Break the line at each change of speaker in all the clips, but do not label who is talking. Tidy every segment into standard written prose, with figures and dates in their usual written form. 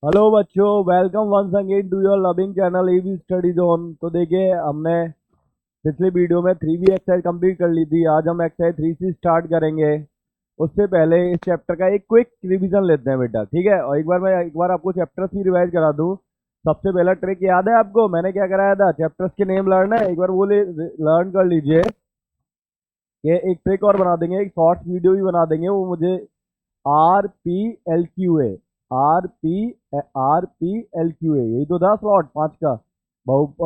Hello बच्चों, welcome once again to your loving channel AV study zone. तो देखिए, हमने पिछले वीडियो में 3B एक्सरसाइज कंप्लीट कर ली थी। आज हम एक्सरसाइज 3C स्टार्ट करेंगे। उससे पहले इस चैप्टर का एक क्विक रिवीजन लेते हैं बेटा, ठीक है। और एक बार आपको चैप्टर्स भी रिवाइज करा दूं। सबसे पहला ट्रिक याद है आपको, मैंने क्या कराया था? चैप्टर्स के नेम लर्न है, एक बार वो लर्न कर लीजिए। ये एक ट्रिक और बना देंगे, एक शॉर्ट्स वीडियो भी बना देंगे। वो मुझे RPLQA, RPLQA यही तो था स्लॉट 5 का।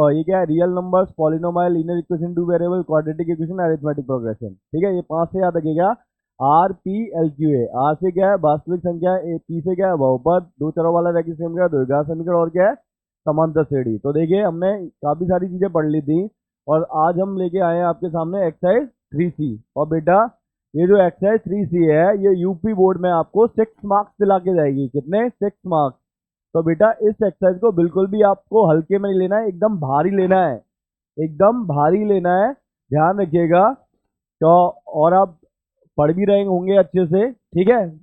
ये क्या है? Real numbers, polynomial, linear equation, two variable, quadratic equation, arithmetic progression. ठीक है, ये 5 से याद रखिएगा। RPLQA, आर से क्या है? वास्तविक संख्या, पी से क्या है? बहुपद, दो चरों वाला रैखिक समीकरण, द्विघात समीकरण, और क्या है? समांतर श्रेणी। तो देखिए, हमने काफी सारी चीजें पढ़ ली थी और आज हम लेके आए हैं आपके सामने एक्सरसाइज 3C। और बेटा, ये जो एक्सरसाइज 3C है, ये यूपी बोर्ड में आपको 6 मार्क्स दिला के जाएगी। कितने? 6 मार्क्स। तो बेटा, इस एक्सरसाइज को बिल्कुल भी आपको हल्के में नहीं लेना है, एकदम भारी लेना है, एकदम भारी लेना है। ध्यान रखिएगा। तो और आप पढ़ भी रहे होंगे अच्छे से, ठीक है।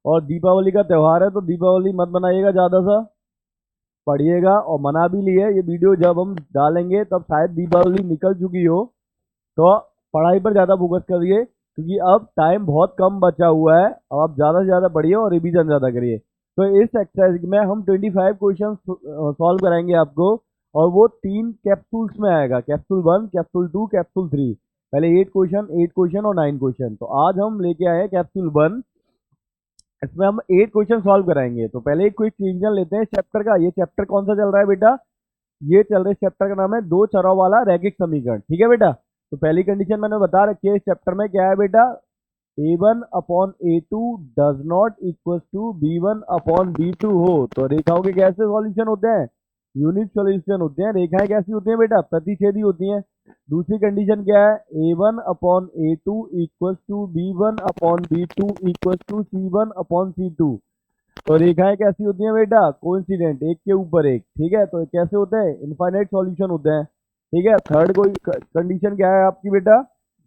और दीपावली का त्यौहार है, तो दीपावली मत बनाइएगा ज़्यादा सा, पढ़िएगा। और मना भी लिए, ये वीडियो जब हम डालेंगे तब शायद दीपावली निकल चुकी हो। तो पढ़ाई पर ज़्यादा फोकस करिए, क्योंकि अब टाइम बहुत कम बचा हुआ है। अब आप ज़्यादा से ज़्यादा पढ़िए और रिवीजन ज़्यादा करिए। तो इस एक्सरसाइज में हम 25 क्वेश्चन सॉल्व कराएंगे आपको। और वो 3 कैप्सूल्स में आएगा, कैप्सूल 1, कैप्सूल 2, कैप्सूल 3। पहले 8 क्वेश्चन और 9 क्वेश्चन। तो आज हम लेके आए हैं कैप्सूल 1। इसमें हम 8 क्वेश्चन सॉल्व कराएंगे। तो पहले एक क्विक रिवीजन लेते हैं चैप्टर का। ये चैप्टर कौन सा चल रहा है बेटा? ये चल रहे चैप्टर का नाम है दो चरों वाला रैखिक समीकरण। ठीक है बेटा। तो पहली कंडीशन मैंने बता रखी है इस चैप्टर में, क्या है बेटा? A1/A2 does not equal to B1/B2 हो तो रेखाओं के कैसे सॉल्यूशन होते हैं? यूनिट सॉल्यूशन होते हैं। रेखाएं कैसी होती हैं बेटा? प्रतिच्छेदी होती हैं। दूसरी कंडीशन क्या है? A1/A2 equal to B1/B2 equal to C1/C2। तो रेखाएं कैसी होती हैं बेटा? कोइंसिडेंट, एक के ऊपर एक। ठीक है, तो कैसे होते हैं? इनफाइनाइट सॉल्यूशन होते हैं। ठीक है। थर्ड कोई कंडीशन क्या है आपकी बेटा?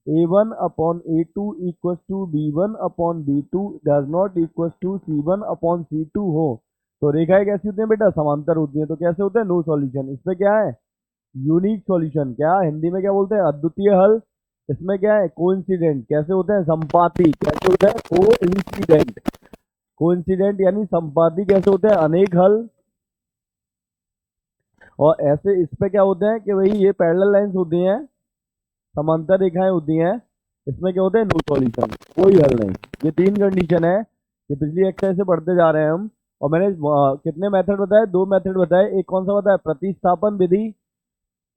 A1/A2 equal to B1/B2 does not equal to C1/C2 हो तो रेखाएं कैसी होती हैं बेटा? समांतर होती हैं। तो कैसे होते हैं? No solution. इसमें क्या है? Unique solution. क्या हिंदी में क्या बोलते हैं? अद्वितीय हल। इसमें क्या है? कोइंसिडेंट। कैसे होते हैं? संपाती। कैसे होते हैं? कोइंसिडेंट। कोइंसिडेंट यानी संपाती। कैसे होते हैं? अनेक हल। और ऐसे इस पे क्या होते हैं कि भाई ये पैरेलल लाइंस होती हैं, समांतर रेखाएं होती हैं। इसमें क्या होते हैं? नो सॉल्यूशन, कोई हल नहीं। ये 3 कंडीशन है। ये पिछली एक्सरसाइज से पढ़ते जा रहे हैं हम। और मैंने कितने मेथड बताए? 2 मेथड बताए। एक कौन सा बताया? प्रतिस्थापन विधि,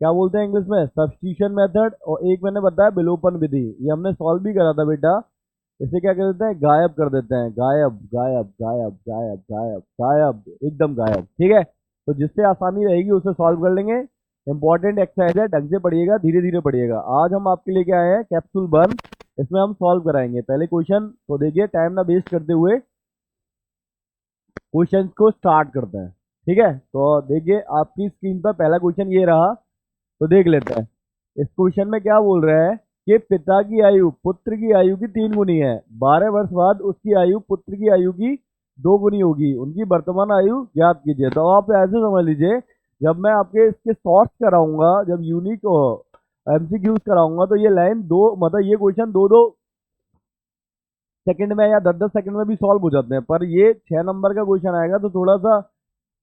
क्या बोलते हैं इंग्लिश में? Substitution method. और एक मैंने बताया विलोपन विधि। ये हमने सॉल्व भी करा था बेटा। इसे क्या कर देते हैं? गायब कर देते हैं। गायब गायब गायब गायब गायब गायब, एकदम गायब। ठीक है। तो जिससे आसानी रहेगी उसे सॉल्व कर लेंगे। इंपॉर्टेंट एक्सरसाइज है, ढंग से पढ़िएगा, धीरे धीरे पढ़िएगा। आज हम आपके लेके आए हैं कैप्सूल 1। इसमें हम सॉल्व कराएंगे पहले क्वेश्चन। तो देखिए, टाइम ना वेस्ट करते हुए क्वेश्चन को स्टार्ट करते हैं। ठीक है। तो देखिए, आपकी स्क्रीन पर पहला क्वेश्चन ये रहा। तो देख लेते हैं। इस क्वेश्चन में क्या बोल रहा है कि पिता की आयु पुत्र की आयु की 3 गुनी है। 12 वर्ष बाद उसकी आयु पुत्र की आयु की 2 गुनी होगी। उनकी वर्तमान आयु ज्ञात कीजिए। तो आप ऐसे समझ लीजिए, जब मैं आपके इसके शॉर्ट्स कराऊंगा, जब यूनिक MCQs कराऊंगा, तो ये लाइन दो, मतलब ये क्वेश्चन 2-2 सेकंड में या 10-10 सेकंड में भी सॉल्व हो जाते हैं। पर ये 6 नंबर का क्वेश्चन आएगा तो थोड़ा सा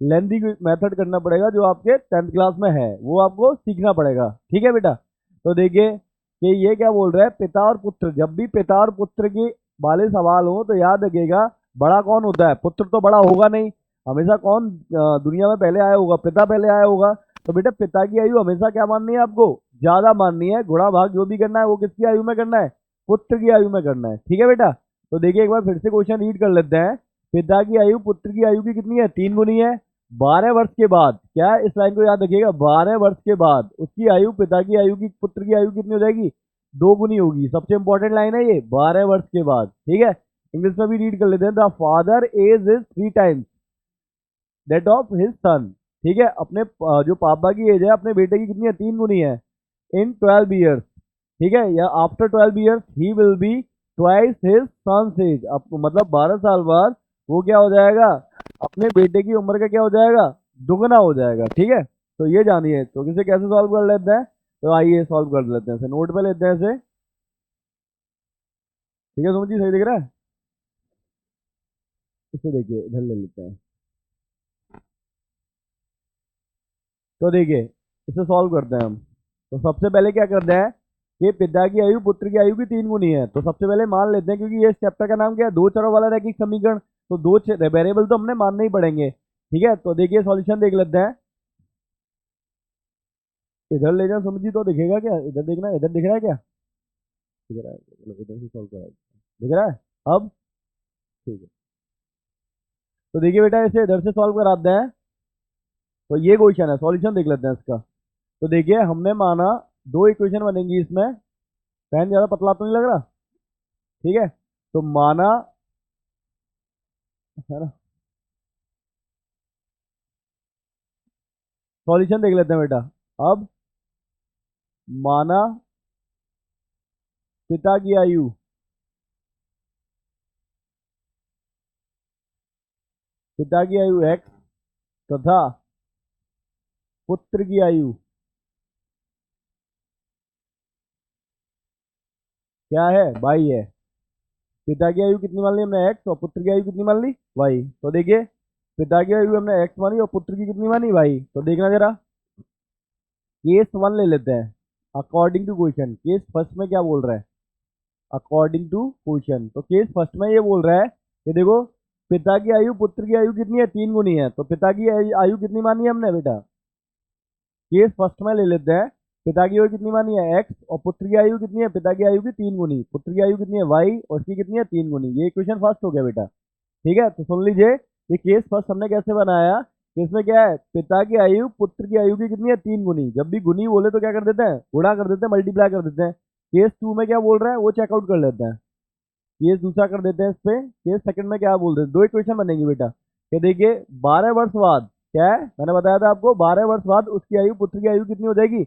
लेंदी मेथड करना पड़ेगा, जो आपके 10th क्लास में है वो आपको सीखना पड़ेगा। ठीक है बेटा। तो देखिए कि ये क्या बोल रहा है, पिता और पुत्र। जब भी पिता और पुत्र के वाले सवाल हो तो याद रखिएगा, बड़ा कौन होता है? पुत्र तो बड़ा होगा नहीं। हमेशा कौन दुनिया में पहले आया होगा? पिता पहले आया होगा। तो बेटा, पिता की आयु हमेशा क्या माननी है आपको? ज्यादा माननी है। गुणा भाग जो भी करना है वो किसकी आयु में करना है? पुत्र की आयु में करना है। ठीक है बेटा। तो देखिए, एक बार फिर से क्वेश्चन रीड कर लेते हैं। पिता की आयु पुत्र की आयु की कितनी है? 3 गुनी है। 12 वर्ष के बाद, क्या है? इस लाइन को याद रखिएगा, 12 वर्ष के बाद उसकी आयु पिता की आयु की पुत्र की आयु कितनी हो जाएगी? 2 गुनी होगी। सबसे इंपॉर्टेंट लाइन है ये, 12 वर्ष के बाद। ठीक है। इंग्लिश में भी रीड कर लेते हैं। The father age is 3 times that of his son. ठीक है। अपने जो पापा की एज है अपने बेटे की कितनी है? 3 गुनी है। In 12 years. ठीक है। या after 12 years he will be twice his son's age. अब मतलब 12 साल बाद वो क्या हो जाएगा? अपने बेटे की उम्र का क्या हो जाएगा, दुगना हो जाएगा। ठीक है, तो ये जानिए। तो इसे कैसे सॉल्व कर लेते हैं, तो आइए सॉल्व कर लेते हैं। इसे नोट पे लेते हैं इसे। ठीक है सुमित जी, सही दिख रहा है? इसे देखिए इधर ले लेते हैं। तो देखिए इसे सॉल्व करते हैं हम। तो सबसे पहले क्या करते हैं कि पिता की आयु पुत्र की आयु की 3 गुनी है। तो सबसे पहले मान लेते हैं, क्योंकि ये चैप्टर का नाम क्या है, दो चरों वाला रैखिक समीकरण, तो दो वेरिएबल तो हमने मानने ही पड़ेंगे। ठीक है, तो देखिए सॉल्यूशन देख लेते हैं। इधर ले जाओ सुमित जी, तो दिखेगा क्या, इधर देखना, इधर दिख रहा है क्या, दिख रहा है, चलो इधर से सॉल्व करा, दिख रहा है अब? ठीक है, तो देखिए बेटा इसे इधर से सॉल्व कराते हैं। तो ये क्वेश्चन है, सॉल्यूशन देख लेते हैं इसका। तो देखिए हमने माना दो इक्वेशन बनेंगी इसमें। पेन ज्यादा पतला तो नहीं लग रहा? ठीक है, तो माना, है ना, सॉल्यूशन देख लेते हैं बेटा। अब माना पिता की आयु x तथा पुत्र की आयु क्या है, y है। पिता की आयु कितनी मान ली हमने, x, और पुत्र की आयु कितनी मान ली, y। तो देखिए पिता की आयु हमने x मानी और पुत्र की कितनी मानी, y। तो देखना जरा, केस वन ले लेते हैं। According to question, case first में क्या बोल रहा है, अकॉर्डिंग टू क्वेश्चन। तो केस फर्स्ट में ये बोल रहा है कि देखो पिता की आयु पुत्र की आयु कितनी है, 3 गुनी है। तो पिता की आयु कितनी मानी है हमने बेटा, केस फर्स्ट में ले लेते हैं। पिता की आयु कितनी मानी है, x, और पुत्र की आयु कितनी है, पिता की आयु की 3 गुनी, पुत्र की आयु कितनी है, y, और इसकी कितनी है, 3 गुनी। ये इक्वेशन फर्स्ट हो गया बेटा। ठीक है, तो सुन लीजिए, ये केस फर्स्ट हमने कैसे बनाया कि इसमें क्या है, पिता की आयु पुत्र की आयु की कितनी है, 3 गुनी। जब भी गुनी बोले तो क्या कर देते हैं, गुणा कर देते हैं, मल्टीप्लाई कर देते हैं। केस टू में क्या बोल रहा है वो चेकआउट कर लेते हैं। केस दूसरा कर देते हैं इस पे। केस सेकंड में क्या बोल रहे हैं, दो इक्वेशन बनेगी बेटा। कि देखिए 12 वर्ष बाद क्या है, मैंने बताया था आपको, 12 वर्ष बाद उसकी आयु पुत्र की आयु कितनी हो जाएगी,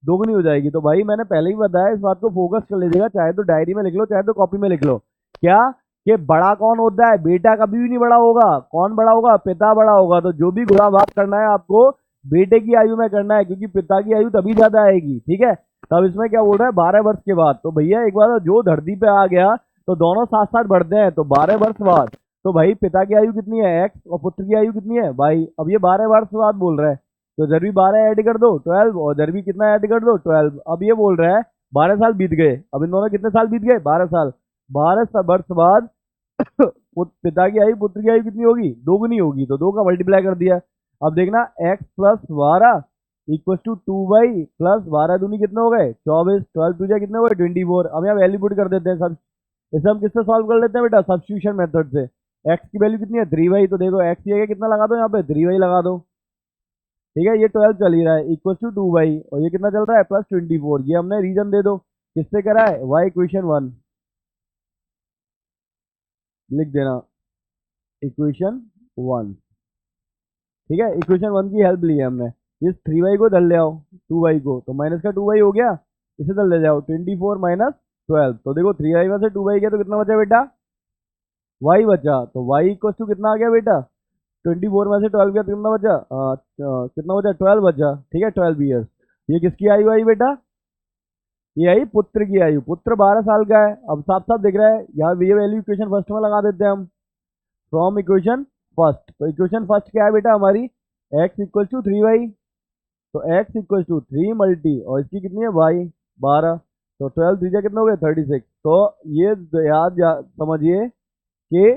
दोगुनी हो जाएगी। तो भाई मैंने पहले ही बताया, इस बात को फोकस कर लीजिएगा, चाहे तो डायरी में लिख लो चाहे तो कॉपी में लिख लो। क्या, कि बड़ा कौन होता है, बेटा कभी भी नहीं बड़ा होगा। कौन बड़ा होगा, पिता बड़ा होगा। तो जो भी गुणा भाग करना है आपको बेटे की आयु में करना है, क्योंकि पिता की आयु तभी ज्यादा आएगी। ठीक है, तब इसमें क्या बोल रहा है, 12 वर्ष के बाद। तो भैया एक बार जो धरती पे आ गया तो दोनों साथ साथ बढ़ते हैं। तो 12 वर्ष बाद, तो भाई पिता की आयु कितनी है, x, और पुत्र की आयु कितनी है, y। अब ये 12 वर्ष बाद बोल रहा है, तो इधर भी 12 ऐड कर दो 12, और इधर भी कितना ऐड कर दो 12। अब ये बोल रहा है 12 साल बीत गए। अब इन दोनों कितने साल बीत गए, 12 साल। 12 वर्ष बाद पिता की आयु पुत्र की आयु कितनी होगी, दोगुनी होगी। तो दो का मल्टीप्लाई कर दिया। अब देखना, x+12 equal to 2y plus 12 दूनी कितने हो गए, 24, 12 दूजा कितने हो गए, 24। अब यहाँ वैल्यू पुट कर देते हैं सब। इसे हम किससे सॉल्व कर लेते हैं बेटा, सब्स्टिट्यूशन मेथड से। x की वैल्यू कितनी है, 3y। तो देखो x की जगह कितना लगा दो यहाँ पे, 3y लगा दो। ठीक है, ये 12 चल ही रहा है, इक्वल टू 2y, और ये कितना चल रहा है, +24। ये हमने रीजन दे दो, किससे करा है, y इक्वेशन 1 लिख देना, इक्वेशन 1। ठीक है, इक्वेशन 1 की हेल्प ली है हमने। इस 3y को धर ले आओ, 2y को, तो माइनस का 2y हो गया, इसे धर ले जाओ, 24 - 12। तो देखो 3y में से 2y गया तो कितना बचा बेटा, y बचा। तो y इक्वल टू कितना आ गया बेटा, 24 में से 12 गया तो कितना बचा, कितना बचा, 12 बचा। ठीक है, 12 ईयर्स। ये किसकी आयु आई बेटा, ये आई पुत्र की आयु। पुत्र 12 साल का है। अब साफ साफ दिख रहा है, यहाँ ये वैल्यू इक्वेशन फर्स्ट में लगा देते हैं हम, फ्रॉम इक्वेशन फर्स्ट। तो इक्वेशन फर्स्ट क्या है बेटा हमारी, x इक्वल टू 3y। तो x इक्वल टू 3 मल्टी, और इसकी कितनी है y 12। तो 12 त्रिज्या कितना हो गया, 36। तो ये याद समझिए कि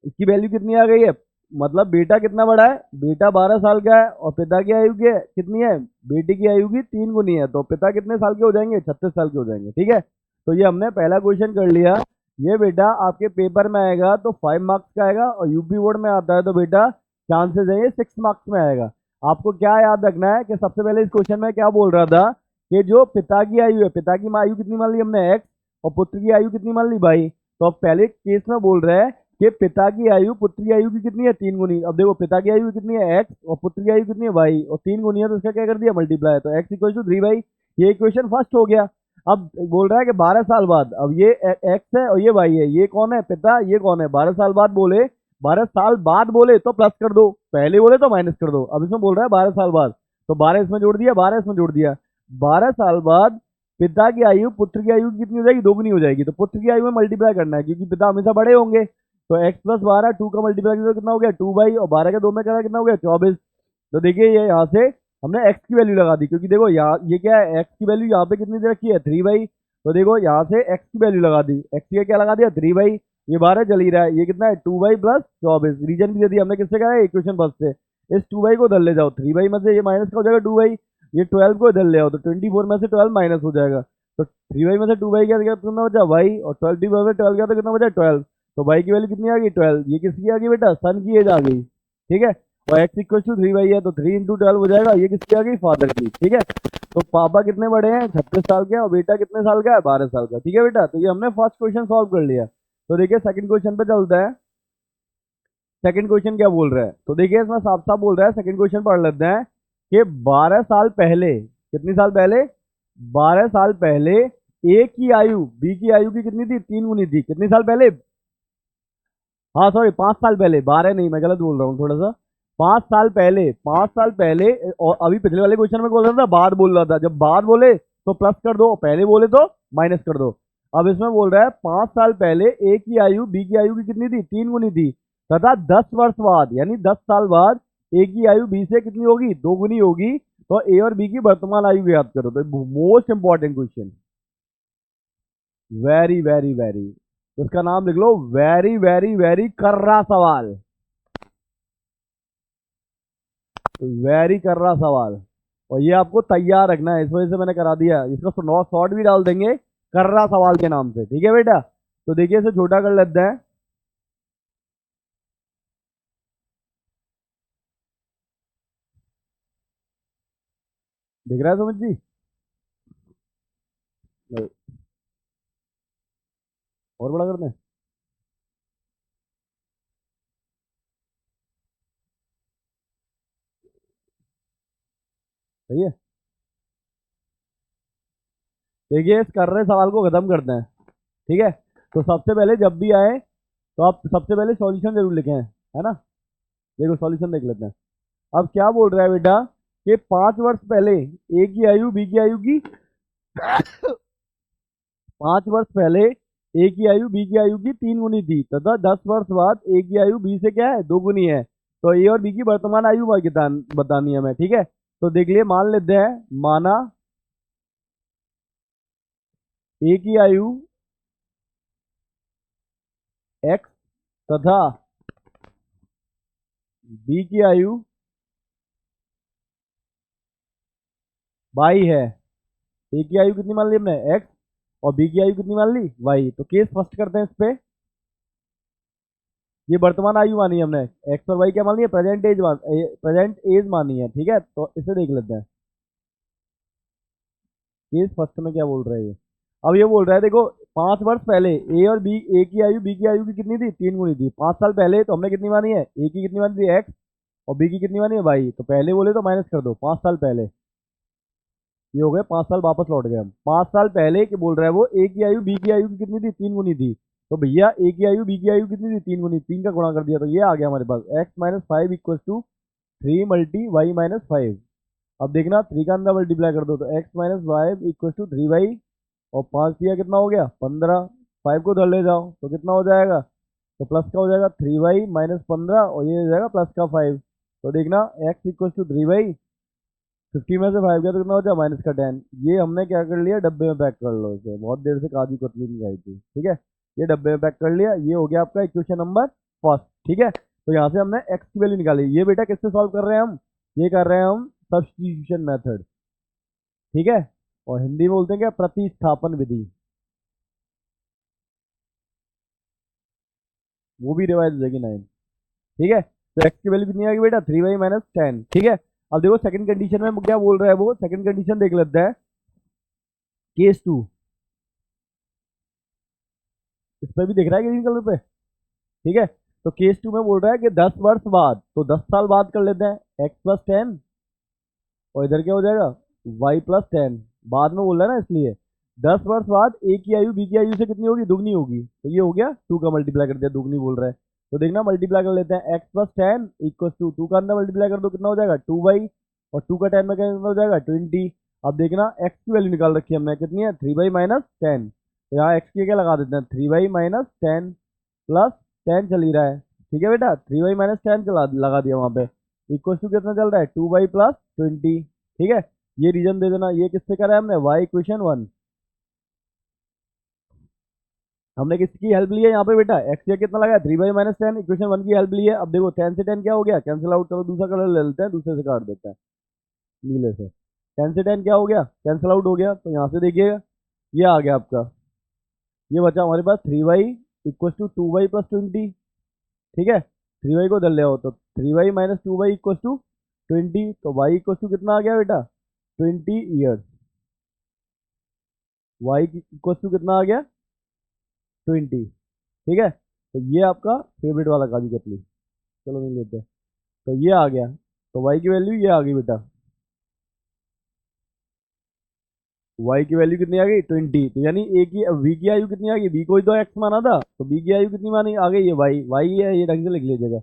इसकी वैल्यू कितनी आ गई है, मतलब बेटा कितना बड़ा है, बेटा 12 साल का है, और पिता की आयु की कितनी है, बेटे की आयु की 3 गुनी है। तो पिता कितने साल के हो जाएंगे, 36 साल के हो जाएंगे। ठीक है, तो ये हमने पहला क्वेश्चन कर लिया। ये बेटा आपके पेपर में आएगा तो 5 मार्क्स का आएगा, और यूपी बोर्ड में आता है तो बेटा चांसेस है ये 6 मार्क्स में आएगा। आपको क्या याद रखना है कि सबसे पहले इस क्वेश्चन में क्या बोल रहा था कि जो पिता की आयु है, पिता की आयु कितनी मान ली हमने x, और पुत्र की आयु कितनी मान ली y। तो अब पहले केस में बोल रहा है कि पिता की आयु पुत्र की आयु की कितनी है, 3 गुनी। अब देखो पिता की आयु कितनी है x, और पुत्र की आयु कितनी है y, और 3 गुनी है तो इसका क्या कर दिया, मल्टीप्लाई। तो x इक्वल टू 3y। ये इक्वेशन फर्स्ट हो गया। अब बोल रहा है कि 12 साल बाद, अब ये x है और ये y है, ये कौन है पिता, ये कौन है, 12 साल बाद बोले 12 साल बाद बोले तो प्लस कर दो, पहले बोले तो माइनस कर दो। अब इसमें बोल रहा है 12 साल बाद, तो 12 इसमें जोड़ दिया, 12 इसमें जोड़ दिया। 12 साल बाद पिता की आयु पुत्र की आयु कितनी हो जाएगी, दोगुनी हो जाएगी। तो पुत्र की आयु में मल्टीप्लाई करना है क्योंकि पिता हमेशा बड़े होंगे। तो एक्स प्लस 12 2 का मल्टीप्लाई किया तो कितना हो गया 2 और 12 के 2 में करा कितना हो गया 24। तो देखिए ये यहाँ से हमने एक्स की वैल्यू लगा दी, क्योंकि देखो यहाँ ये क्या है, एक्स की वैल्यू यहाँ पे कितनी दे रखी है 3 तो देखो यहाँ से एक्स की वैल्यू लगा दी, एक्स की क्या लगा दिया 3 ये 12 चल ही रहा है, ये कितना है 2 प्लस 24। रीजन भी दे दिया हमने, किससे कहा है इक्वेशन फर्स्ट से। इस 2 को इधर ले जाओ, 3 में से ये माइनस का हो जाएगा 2 ये 12 को इधर ले आओ तो 24 में से 12 माइनस हो जाएगा। तो 3 में से 2 क्या कितना बचा वाई, और 12 में 12 गया तो कितना बचा 12। तो वाई की वैल्यू कितनी आ गई 12, ये किसकी आ गई बेटा सन की एज आ गई, ठीक है। और एक्स इक्वल टू 3 है तो 3 इंटू 12 हो जाएगा, ये किसकी आ गई फादर की, ठीक है। तो पापा कितने बड़े हैं 36 साल के, और बेटा कितने साल का है 12 साल का, ठीक है बेटा। तो ये हमने फर्स्ट क्वेश्चन सॉल्व कर लिया। तो देखिए सेकंड क्वेश्चन पे चलता है। सेकंड क्वेश्चन क्या बोल रहा है, तो देखिए इसमें साफ साफ बोल रहा है, सेकंड क्वेश्चन पढ़ लेते हैं कि 12 साल पहले, कितनी साल पहले 12 साल पहले ए की आयु बी की आयु की कितनी थी 3 गुनी थी, कितनी साल पहले, हाँ सॉरी 5 साल पहले, 12 नहीं मैं गलत बोल रहा हूँ थोड़ा सा, 5 साल पहले, 5 साल पहले। और अभी पिछले वाले क्वेश्चन में बोल रहा था बाद बोल रहा था, जब बाद बोले तो प्लस कर दो, पहले बोले तो माइनस कर दो। अब इसमें बोल रहा है 5 साल पहले ए की आयु बी की आयु की कितनी थी 3 गुनी थी, तथा 10 वर्ष बाद यानी 10 साल बाद ए की आयु बी से कितनी होगी 2 गुनी होगी। तो ए और बी की वर्तमान आयु याद करो। तो most important question, very very very, तो इसका नाम लिख लो वेरी वेरी वेरी कर्रा सवाल, वेरी कर्रा सवाल। और ये आपको तैयार रखना है, इस वजह से मैंने करा दिया, इसका शॉर्ट भी डाल देंगे कर्रा सवाल के नाम से, ठीक है बेटा। तो देखिए इसे छोटा कर लेते हैं। दिख रहा है सुमित जी, नहीं, और बड़ा करते हैं, सही है। देखिए इस कर्रे सवाल को खत्म करते हैं, ठीक है। तो सबसे पहले जब भी आए तो आप सबसे पहले सॉल्यूशन जरूर लिखें, है ना। देखो सॉल्यूशन देख लेते हैं। अब क्या बोल रहा है बेटा कि 5 वर्ष पहले ए की आयु बी की आयु की 5 वर्ष पहले ए की आयु बी की आयु की 3 गुनी थी, तथा 10 वर्ष बाद ए की आयु बी से क्या है 2 गुनी है। तो ए और बी की वर्तमान आयु बतानी है हमें, ठीक है। तो देख लिए मान लेते हैं, माना ए की आयु एक्स तथा बी की आयु वाई है। ए की आयु कितनी मान ली हमने एक्स, और बी की आयु कितनी मान ली वाई। तो केस फर्स्ट करते हैं इस पे, ये वर्तमान आयु मानी है हमने, एक्स और वाई क्या मान ली है प्रेजेंट एज मानी है, ठीक है। तो इसे देख लेते हैं केस फर्स्ट में क्या बोल रहा है ये। अब ये बोल रहा है देखो 5 वर्ष पहले ए और बी, ए की आयु बी की आयु की कितनी थी 3 गुनी थी। 5 साल पहले तो हमने कितनी मानी है ए की कितनी मानी थी एक्स, और बी की कितनी मानी है वाई। तो पहले बोले तो माइनस कर दो 5 साल पहले, ये हो गए 5 साल वापस लौट गए हम। 5 साल पहले के बोल रहा है वो ए की आयु बी की आयु की कितनी थी 3 गुनी थी। तो भैया ए की आयु बी की आयु कितनी थी 3 गुनी, 3 का गुणा कर दिया तो ये आ गया हमारे पास X minus 5 equal to 3 multi Y minus 5। अब देखना 3 का अंदर मल्टीप्लाई कर दो तो एक्स माइनस 5 इक्वल टू 3 और 5 दिया कितना हो गया 15, 5 को उधर ले जाओ तो कितना हो जाएगा, तो प्लस का हो जाएगा 3 माइनस 15 और ये हो जाएगा प्लस का 5। तो देखना एक्स इक्वल टू 3 50 में से 5 गया तो कितना हो जाए माइनस का 10। ये हमने क्या कर लिया डब्बे में पैक कर लो इसे, बहुत देर से काजू कतली नहीं खाई थी, ठीक है। ये डब्बे में पैक कर लिया, ये हो गया आपका इक्वेशन नंबर फर्स्ट, ठीक है। तो यहाँ से हमने एक्स की वैल्यू निकाली। ये बेटा किससे सॉल्व कर रहे हैं हम, ये कर रहे हैं हम सब्स्टिट्यूशन मेथड, ठीक है। और हिंदी में बोलते हैं क्या प्रतिस्थापन विधि, वो भी रिवाइज हो जाएगी 9, ठीक है। तो एक्स की वैल्यू कितनी आ गई बेटा 3 माइनस 10, ठीक है। अब देखो सेकंड कंडीशन में क्या बोल रहा है वो, सेकंड कंडीशन देख लेते हैं केस 2। इस पर भी दिख रहा है ग्रीन कलर पे, ठीक है। तो केस 2 में बोल रहा है कि 10 वर्ष बाद, तो 10 साल बाद कर लेते हैं एक्स प्लस 10 और इधर क्या हो जाएगा वाई प्लस 10, बाद में बोल रहा है ना इसलिए। 10 वर्ष बाद ए की आयु बी की आयु से कितनी होगी दुगनी होगी, तो ये हो गया 2 का मल्टीप्लाई कर दिया दुगनी बोल रहा है। तो देखना मल्टीप्लाई कर लेते हैं, x plus ten equal to, two का अंदर मल्टीप्लाई कर दो कितना हो जाएगा 2 बाई, और 2 का 10 में कितना हो जाएगा 20। अब देखना एक्स की वैल्यू निकाल रखी है हमने, कितनी है 3 बाई -10, तो यहाँ एक्स की क्या लगा देते हैं 3 बाई -10 प्लस 10 चल ही रहा है, ठीक है बेटा, 3 बाई -10 चला लगा दिया वहाँ पे, इक्व टू कितना चल रहा है 2 बाई प्लस 20, ठीक है। ये रीजन दे देना, ये किससे करा है हमने, वाई इक्वेशन 1, हमने किसकी हेल्प ली है यहाँ पे बेटा, एक्स का कितना लगा 3 बाई -10, इक्वेशन 1 की हेल्प ली है। अब देखो 10 से 10 क्या हो गया, कैंसिल आउट, चलो दूसरा कलर ले लेते हैं, दूसरे से काट देते हैं नीले से, 10 से 10 क्या हो गया, कैंसिल आउट हो गया, तो यहाँ से देखिएगा ये आ गया आपका, ये बचा हमारे पास 3 y equal to 2 y plus 20, ठीक है, 3 बाई को दल ले आओ तो 3 बाई -2 बाई इक्व टू 20, तो वाई इक्व टू कितना आ गया बेटा 20 ईयर्स, वाई इक्व टू कितना आ गया 20, ठीक है। तो ये आपका फेवरेट वाला काजू कतली, चलो नहीं लेते, तो ये आ गया, तो वाई की वैल्यू ये आ गई बेटा, वाई की वैल्यू कितनी आ गई 20, तो यानी ए की वी की आयु कितनी आ गई, बी को ही तो एक्स माना था, तो बी की आयु कितनी मानी आ गई, ये वाई, वाई है, ये ढंग से लिख लीजिएगा,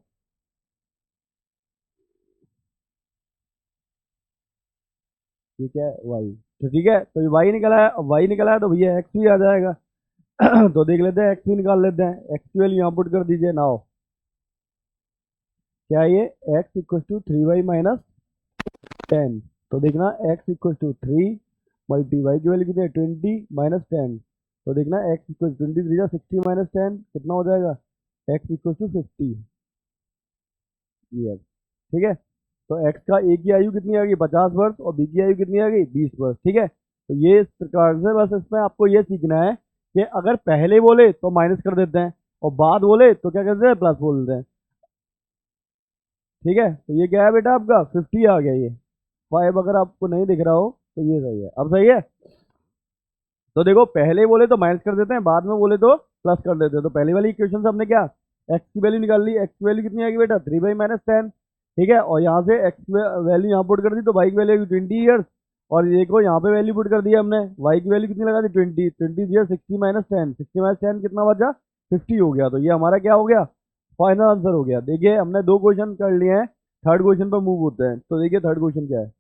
ठीक है वाई, तो ठीक है, तो ये वाई निकला है, अब वाई निकला है तो भैया एक्स भी आ जाएगा तो देख लेते हैं, एक्स भी निकाल लेते हैं, एक्स की वैल्यू यहाँ पुट कर दीजिए नाउ, क्या ये एक्स इक्व टू 3 बाई -10, तो देखना x equal to 3 multi y की वैल्यू कितनी है 20 - 10, तो देखना एक्स इक्व टू 23 60 - 10 कितना हो जाएगा, एक्स इक्व टू 50 ईयर, ठीक है। तो एक्स का ए की आयु कितनी आ गई 50 वर्ष, और बी की आयु कितनी आ गई 20 वर्ष, ठीक है। तो ये इस प्रकार से, बस इसमें आपको ये सीखना है कि अगर पहले बोले तो माइनस कर देते हैं, और बाद बोले तो क्या करते हैं प्लस बोल देते हैं, ठीक है। तो ये क्या है बेटा आपका 50 आ गया, ये 5 अगर आपको नहीं दिख रहा हो तो ये सही है, अब सही है। तो देखो पहले बोले तो माइनस कर देते हैं, बाद में बोले तो प्लस कर देते हैं, तो पहले वाली इक्वेशन से हमने क्या एक्स की वैल्यू निकाल ली, एक्स की वैल्यू कितनी आएगी बेटा 3 बाई -10, ठीक है, और यहाँ से एक्स वैल्यू यहाँ पुट कर दी, तो वाई की वैल्यू 20 ईयर्स, और ये को यहाँ पे वैल्यू पुट कर दी हमने, वाई की वैल्यू कितनी लगा दी 20 ईयर 60 - 10, 60 - 10 कितना बचा 50 हो गया, तो ये हमारा क्या हो गया फाइनल आंसर हो गया। देखिए हमने 2 क्वेश्चन कर लिए हैं, थर्ड क्वेश्चन पर मूव होते हैं, तो देखिए थर्ड क्वेश्चन क्या है,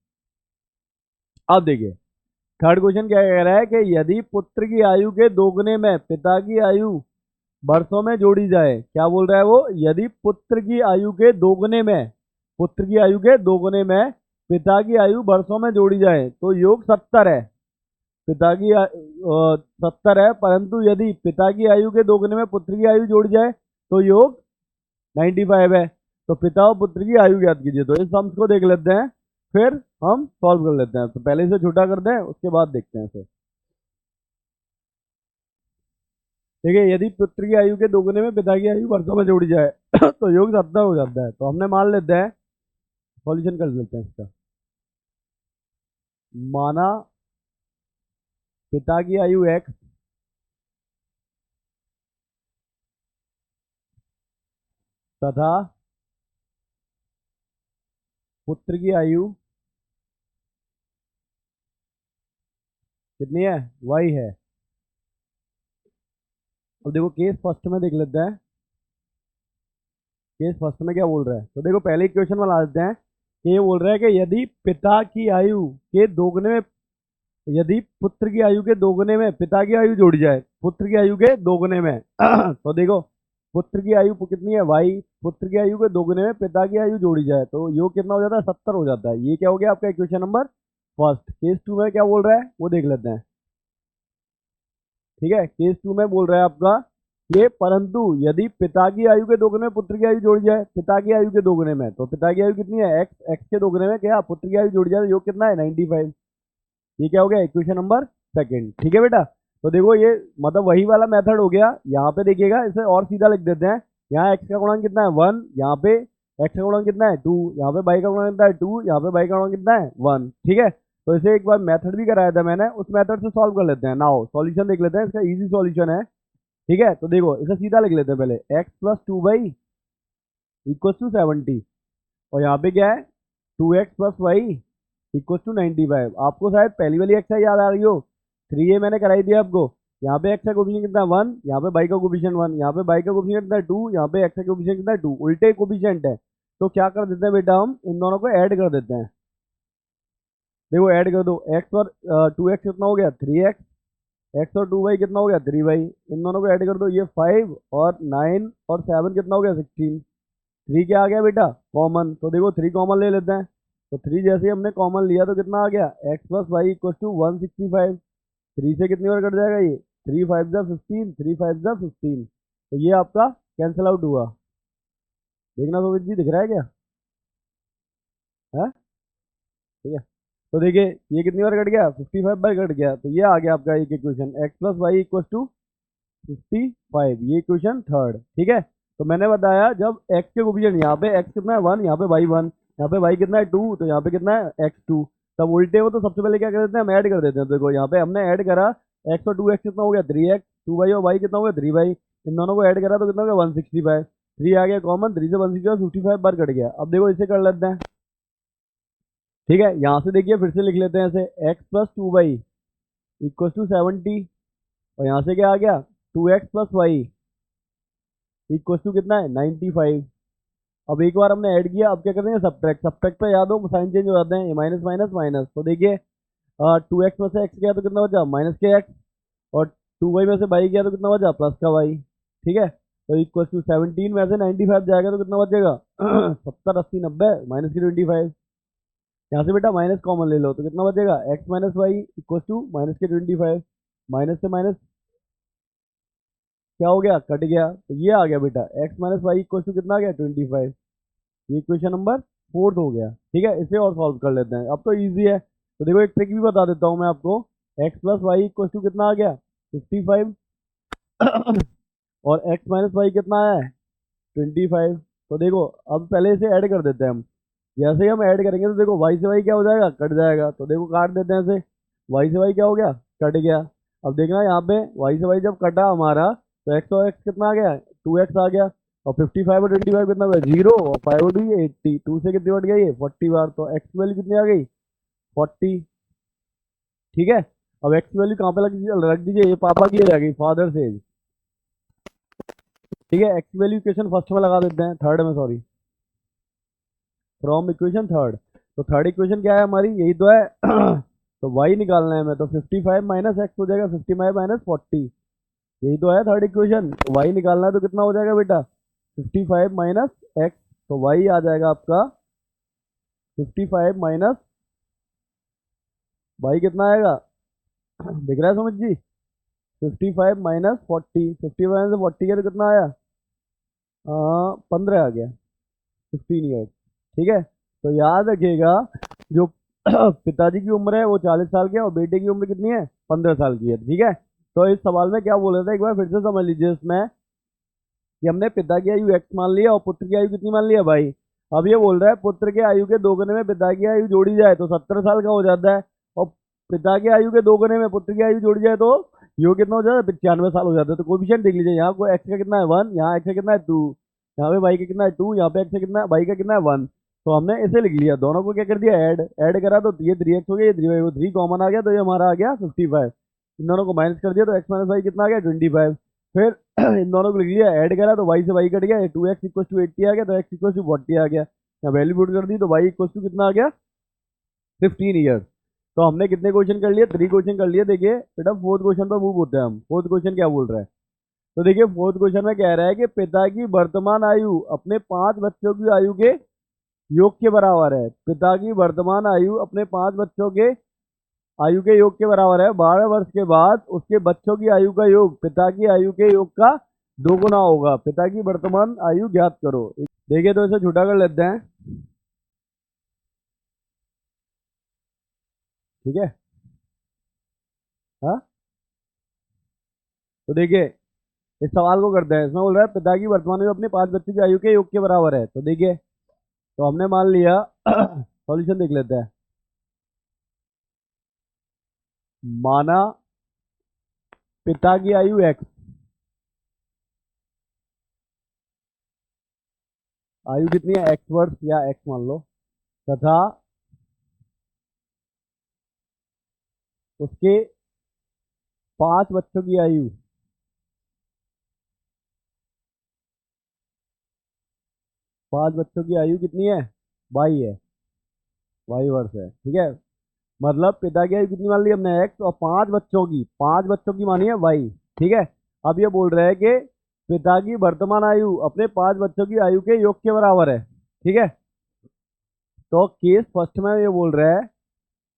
अब देखिए थर्ड क्वेश्चन क्या कह रहा है कि यदि पुत्र की आयु के दोगुने में पिता की आयु वर्षों में जोड़ी जाए, क्या बोल रहा है वो, यदि पुत्र की आयु के दोगुने में, पुत्र की आयु के दोगुने में पिता की आयु वर्षों में जोड़ी जाए तो योग 70 है, पिता की 70 है, परंतु यदि पिता की आयु के दोगुने में पुत्र की आयु जोड़ी जाए तो योग 95 है, तो पिता और पुत्र की आयु ज्ञात कीजिए। तो इस सम्स को देख लेते हैं, फिर हम सॉल्व कर लेते हैं, तो पहले इसे छोटा कर दें उसके बाद देखते हैं इसे। देखिए यदि पुत्र की आयु के दोगुने में पिता की आयु वर्षों में जोड़ी जाए तो योग 70 हो जाता है, तो हमने मान लेते हैं, सॉल्यूशन कर लेते हैं इसका, माना पिता की आयु x तथा पुत्र की आयु कितनी है y है। अब देखो केस फर्स्ट में देख लेते हैं, केस फर्स्ट में क्या बोल रहा है, तो देखो पहले इक्वेशन में ला देते हैं कि ये बोल रहा है कि यदि पिता की आयु के दोगुने में, यदि पुत्र की आयु के दोगुने में पिता की आयु जोड़ी जाए, पुत्र की आयु के दोगुने में तो देखो पुत्र की आयु कितनी है y, पुत्र की आयु के दोगुने में पिता की आयु जोड़ी जाए तो योग कितना हो जाता है 70 हो जाता है। ये क्या हो गया आपका equation number first. Case two में क्या बोल रहा है वो देख लेते हैं, ठीक है। केस टू में बोल रहा है आपका ये, परंतु यदि पिता की आयु के दोगुने में पुत्र की आयु जोड़ी जाए, पिता की आयु के दोगुने में, तो पिता की आयु कितनी है x, x के दोगुने में क्या पुत्र की आयु जोड़ी जाए तो योग कितना है 95। ये क्या हो गया इक्वेशन नंबर सेकंड, ठीक है बेटा। तो देखो ये मतलब वही वाला मेथड हो गया, यहाँ पे देखिएगा इसे और सीधा लिख देते हैं, यहाँ x का गुणांक कितना है 1, यहाँ पे x का गुणांक कितना है 2, यहाँ पे y का गुणांक कितना है 2, यहाँ पे y का गुणांक कितना है 1, ठीक है। तो इसे एक बार मेथड भी कराया था मैंने, उस मेथड से सॉल्व कर लेते हैं। नाउ सॉल्यूशन देख लेते हैं, इसका इजी सॉल्यूशन है, ठीक है। तो देखो इसे सीधा लिख लेते हैं पहले, x plus 2y equal to 70, और यहाँ पे क्या है 2x plus Y equal to 95। आपको शायद पहली वाली एक्सरसाइज याद आ रही हो, 3a मैंने कराई थी आपको, यहाँ पे एक्स का कोफिशिएंट कितना है 1, यहाँ पे वाई का कोफिशिएंट 1, यहाँ पे वाई का कोफिशिएंट कितना है 2, यहाँ पे एक्स का कोफिशिएंट कितना है 2, उल्टे कोफिशिएंट है। तो क्या कर देते हैं बेटा, हम इन दोनों को ऐड कर देते हैं। देखो ऐड कर दो, एक्स और 2x कितना हो गया 3x, एक्स और 2y कितना हो गया 3y, इन दोनों को ऐड कर दो, ये 5 और 9 और 7 कितना हो गया 16। 3 क्या आ गया बेटा कॉमन, तो देखो 3 कॉमन ले लेते हैं। तो 3 जैसे ही हमने कॉमन लिया तो कितना आ गया x plus y equal to 165। 3 से कितनी बार कट जाएगा ये, 3 5 जा 15, 3 5 जा 15, तो ये आपका कैंसिल आउट हुआ। देखना सोवित जी, दिख रहा है क्या है, ठीक है। तो देखिए ये कितनी बार कट गया 55 बार कट गया, तो ये आ गया आपका एक equation, x plus y equal to 55, ये इक्वेशन थर्ड, ठीक है। तो मैंने बताया जब x के कोफिशिएंट, यहाँ पे x कितना है 1, यहाँ पे y 1, यहाँ पे y कितना है 2, तो यहाँ पे कितना है x 2, तब उल्टे हो तो सबसे पहले क्या कर देते हैं, हम ऐड कर देते हैं। तो देखो यहाँ पे हमने ऐड करा, x और 2x कितना हो गया 3x, 2y और y कितना हो गया 3y, इन दोनों को ऐड करा तो कितना हो गया 165, 3 आ गया कॉमन, 3 से 165 55 बार कट गया। अब देखो इसे कर लेते हैं, ठीक है। यहाँ से देखिए फिर से लिख लेते हैं ऐसे, x plus 2y equal to 70, और यहाँ से क्या आ गया 2x plus y equal to कितना है 95। अब एक बार हमने ऐड किया, अब क्या करेंगे सब्ट्रैक्ट, सब्ट्रैक्ट पे याद हो साइन चेंज हो जाते हैं, माइनस माइनस माइनस। तो देखिए 2x में से x गया तो कितना बचा माइनस के x, और 2y में से y गया तो कितना बचा प्लस का y, ठीक है। तो इक्वल टू 17 में से 95 जाएगा तो कितना बचेगा 70 80 90 माइनस की 25। यहाँ से बेटा माइनस कॉमन ले लो तो कितना बचेगा x minus y equal to minus के 25, माइनस से माइनस क्या हो गया कट गया, तो ये आ गया बेटा x minus y equal to कितना आ गया 25। ये इक्वेशन नंबर फोर्थ हो गया, ठीक है। इसे और सॉल्व कर लेते हैं, अब तो इजी है। तो देखो एक ट्रिक भी बता देता हूँ मैं आपको, x plus y equal to कितना आ गया 55 और x माइनस वाई कितना आया है 25। तो देखो अब पहले इसे ऐड कर देते हैं हम, जैसे ही हम ऐड करेंगे तो देखो y से y क्या हो जाएगा कट जाएगा, तो देखो काट देते हैं इसे, y से y क्या हो गया कट गया। अब देखना यहाँ पे y से y जब कटा हमारा, तो x और x कितना आ गया 2x आ गया, और 55 और 25 कितना हुआ 0, और 5 और 2 ये 80, 2 से कितनी बढ़ गई ये 40 बार, तो x की वैल्यू कितनी आ गई 40, ठीक है। अब x की वैल्यू कहाँ पे रख दीजिए, ये पापा की आ गई फादर से, ठीक है। x की वैल्यू इक्वेशन फर्स्ट में लगा देते हैं, थर्ड में सॉरी, फ्रॉम इक्वेशन थर्ड। तो थर्ड इक्वेशन क्या है हमारी, यही तो है तो y निकालना है हमें, तो 55 माइनस एक्स हो जाएगा 55 माइनस 40, यही तो है थर्ड इक्वेशन। तो y निकालना है तो कितना हो जाएगा बेटा 55 माइनस एक्स, तो y आ जाएगा आपका 55 माइनस y कितना आएगा दिख रहा है समझ जी, 55 माइनस 40, 55 माइनस 40 का तो कितना आया 15 आ गया, 15 ईयर, ठीक है। तो याद रखिएगा जो पिताजी की उम्र है वो 40 साल की है, और बेटे की उम्र कितनी है 15 साल की है, ठीक है। तो इस सवाल में क्या बोल रहे थे एक बार फिर से समझ लीजिए इसमें, कि हमने पिता की आयु x मान लिया और पुत्र की आयु कितनी मान लिया भाई। अब ये बोल रहा है पुत्र के आयु के दोगुने में पिता की आयु जोड़ी जाए तो 70 साल का हो जाता है, और पिता की आयु के दोगुने में पुत्र की आयु जोड़ी जाए तो यो कितना हो जाता है 95 साल हो जाता है। तो कोएफिशिएंट देख लीजिए, यहाँ को x का कितना है 1, यहाँ x का कितना है 2, यहाँ पे y का कितना है 2, यहाँ पे x का कितना है y का कितना है 1। तो हमने इसे लिख लिया, दोनों को क्या कर दिया ऐड, ऐड करा तो ये 3x हो गया, ये 3y हो, 3 कॉमन आ गया तो ये हमारा आ गया 55। इन दोनों को माइनस कर दिया तो x माइनस वाई कितना आ गया 25। फिर इन दोनों को लिख लिया, ऐड करा तो y से y कट गया, 2x इक्वल टू 80 आ गया, तो x इक्वल टू 40 आ गया, यहाँ वैल्यू पुट कर दी तो y इक्वल टू कितना आ गया 15 ईयर्स। तो हमने कितने क्वेश्चन कर लिए 3 क्वेश्चन कर लिए। देखिए बेटा फोर्थ क्वेश्चन पर मूव होते हैं हम, फोर्थ क्वेश्चन क्या बोल रहा है। तो देखिए फोर्थ क्वेश्चन में कह रहा है कि पिता की वर्तमान आयु अपने 5 बच्चों की आयु के योग के बराबर है। पिता की वर्तमान आयु अपने 5 बच्चों के आयु के योग के बराबर है। 12 वर्ष के बाद उसके बच्चों की आयु का योग पिता की आयु के योग का 2 गुना होगा। पिता की वर्तमान आयु ज्ञात करो। देखिए तो इसे छोटा कर लेते हैं, ठीक है। हाँ तो देखिए इस सवाल को करते हैं, इसमें बोल रहा है पिता की वर्तमान आयु अपने 5 बच्चों की आयु के योग के बराबर है। तो देखिए तो हमने मान लिया सॉल्यूशन देख लेते हैं। माना पिता की आयु x, आयु कितनी है x वर्ष या x मान लो, तथा उसके 5 बच्चों की आयु, 5 बच्चों की आयु कितनी है? 22 है, 22 वर्ष है, ठीक है। मतलब पिता की आयु कितनी मान ली हमने? एक्स, और 5 बच्चों की मानी है वाई, ठीक है। अब ये बोल रहे हैं कि पिता की वर्तमान आयु अपने 5 बच्चों की आयु के योग के बराबर है, ठीक है। तो केस फर्स्ट में ये बोल रहा है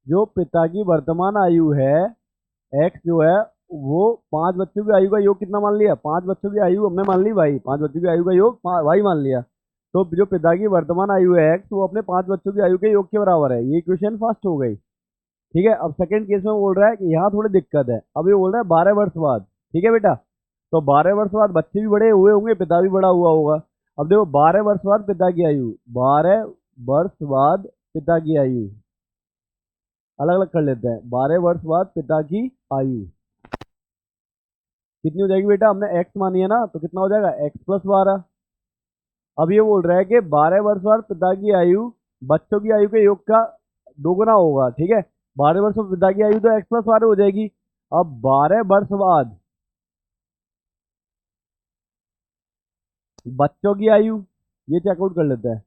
जो पिता की वर्तमान आयु है एक्स जो है, वो 5 बच्चों की आयु का योग कितना मान लिया? 5 बच्चों की आयु हमने मान ली वाई, 5 बच्चों की आयु का योग वाई मान लिया। तो जो पिता की वर्तमान आयु है एक्स, वो अपने 5 बच्चों की आयु के योग के बराबर है। ये इक्वेशन फर्स्ट हो गई, ठीक है। अब सेकंड केस में बोल रहा है कि यहाँ थोड़ी दिक्कत है। अब ये बोल रहा है 12 वर्ष बाद, ठीक है बेटा। तो 12 वर्ष बाद बच्चे भी बड़े हुए होंगे, पिता भी बड़ा हुआ होगा। अब देखो 12 वर्ष बाद पिता की आयु, 12 वर्ष बाद पिता की आयु अलग अलग कर लेते हैं। 12 वर्ष बाद पिता की आयु कितनी हो जाएगी बेटा? हमने एक्स मानी है ना, तो कितना हो जाएगा? x+12। अब ये बोल रहा है कि 12 वर्ष बाद पिता की आयु बच्चों की आयु के योग का दोगुना होगा, ठीक है। 12 वर्ष बाद पिता की आयु तो x+12 हो जाएगी। अब 12 वर्ष बाद बच्चों की आयु, ये चेकआउट कर लेते हैं।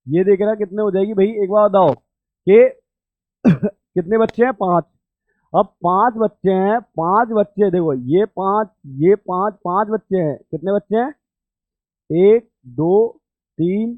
ये देख रहा कितने हो जाएगी भाई? एक बार बताओ कि कितने बच्चे हैं? 5। अब 5 बच्चे हैं, 5 बच्चे देखो, ये 5, ये 5, 5 बच्चे हैं। कितने बच्चे हैं? 1 2 3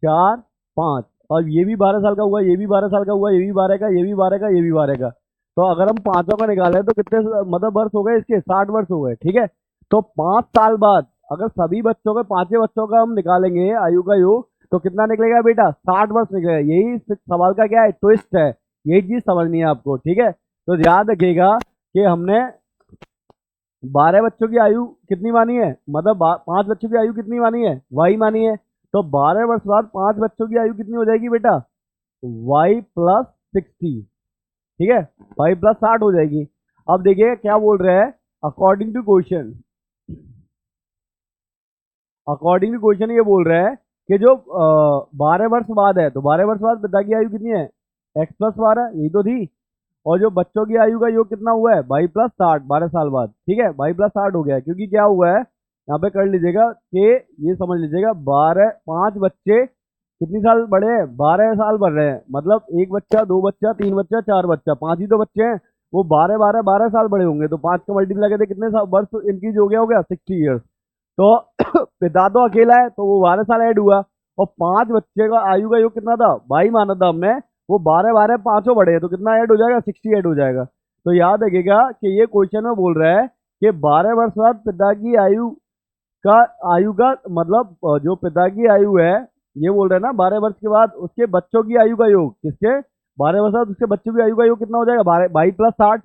4 5। और ये भी 12 साल का हुआ, ये भी 12 साल का हुआ, ये भी 12 का, ये भी 12 का, ये भी 12 का। तो अगर हम पांचों का निकालें तो कितने मतलब वर्ष हो गए इसके? 60 वर्ष हो गए, ठीक है। तो 5 साल बाद अगर सभी बच्चों के, पांचों बच्चों का हम निकालेंगे आयु का योग, तो कितना निकलेगा बेटा? 60 वर्ष निकलेगा। यही इस सवाल का क्या है? ट्विस्ट है। यही चीज समझनी है आपको, ठीक है। तो याद रखिएगा कि हमने 12 बच्चों की आयु कितनी मानी है, मतलब 5 बच्चों की आयु कितनी मानी है? वाई मानी है। तो 12 वर्ष बाद 5 बच्चों की आयु कितनी हो जाएगी बेटा? y+60, ठीक है। y+60 हो जाएगी। अब देखिए क्या बोल रहे हैं, अकॉर्डिंग टू क्वेश्चन, ये बोल रहा है कि जो 12 वर्ष बाद है, तो 12 वर्ष बाद पिता की आयु कितनी है? x+12, यही तो थी। और जो बच्चों की आयु का योग कितना हुआ है? y+60, 12 साल बाद, ठीक है। y+60 हो गया, क्योंकि क्या हुआ है यहाँ पे कर लीजिएगा कि ये समझ लीजिएगा 5 बच्चे कितनी साल बड़े हैं? 12 साल बढ़ रहे हैं। मतलब एक बच्चा, दो बच्चा, तीन बच्चा, चार बच्चा, 5 ही तो बच्चे हैं। वो 12 साल बड़े होंगे। तो 5 का मल्टीप्लाई करके कितने वर्ष इंक्रीज हो गया 60 ईयर्स। तो पिता तो अकेला है, तो वो 12 साल ऐड हुआ। और 5 बच्चे का आयु का योग कितना था? 22 माना था हमने। वो 12 पांचों बड़े हैं, तो कितना ऐड हो जाएगा? 60 ऐड हो जाएगा। तो याद रखिएगा कि ये क्वेश्चन में बोल रहा है कि 12 वर्ष बाद पिता की का आयु का मतलब जो पिता की आयु है, ये बोल रहे हैं ना 12 वर्ष के बाद उसके बच्चों की आयु का योग, किसके? 12 वर्ष बाद उसके बच्चों की आयु का योग कितना हो जाएगा? 22+60।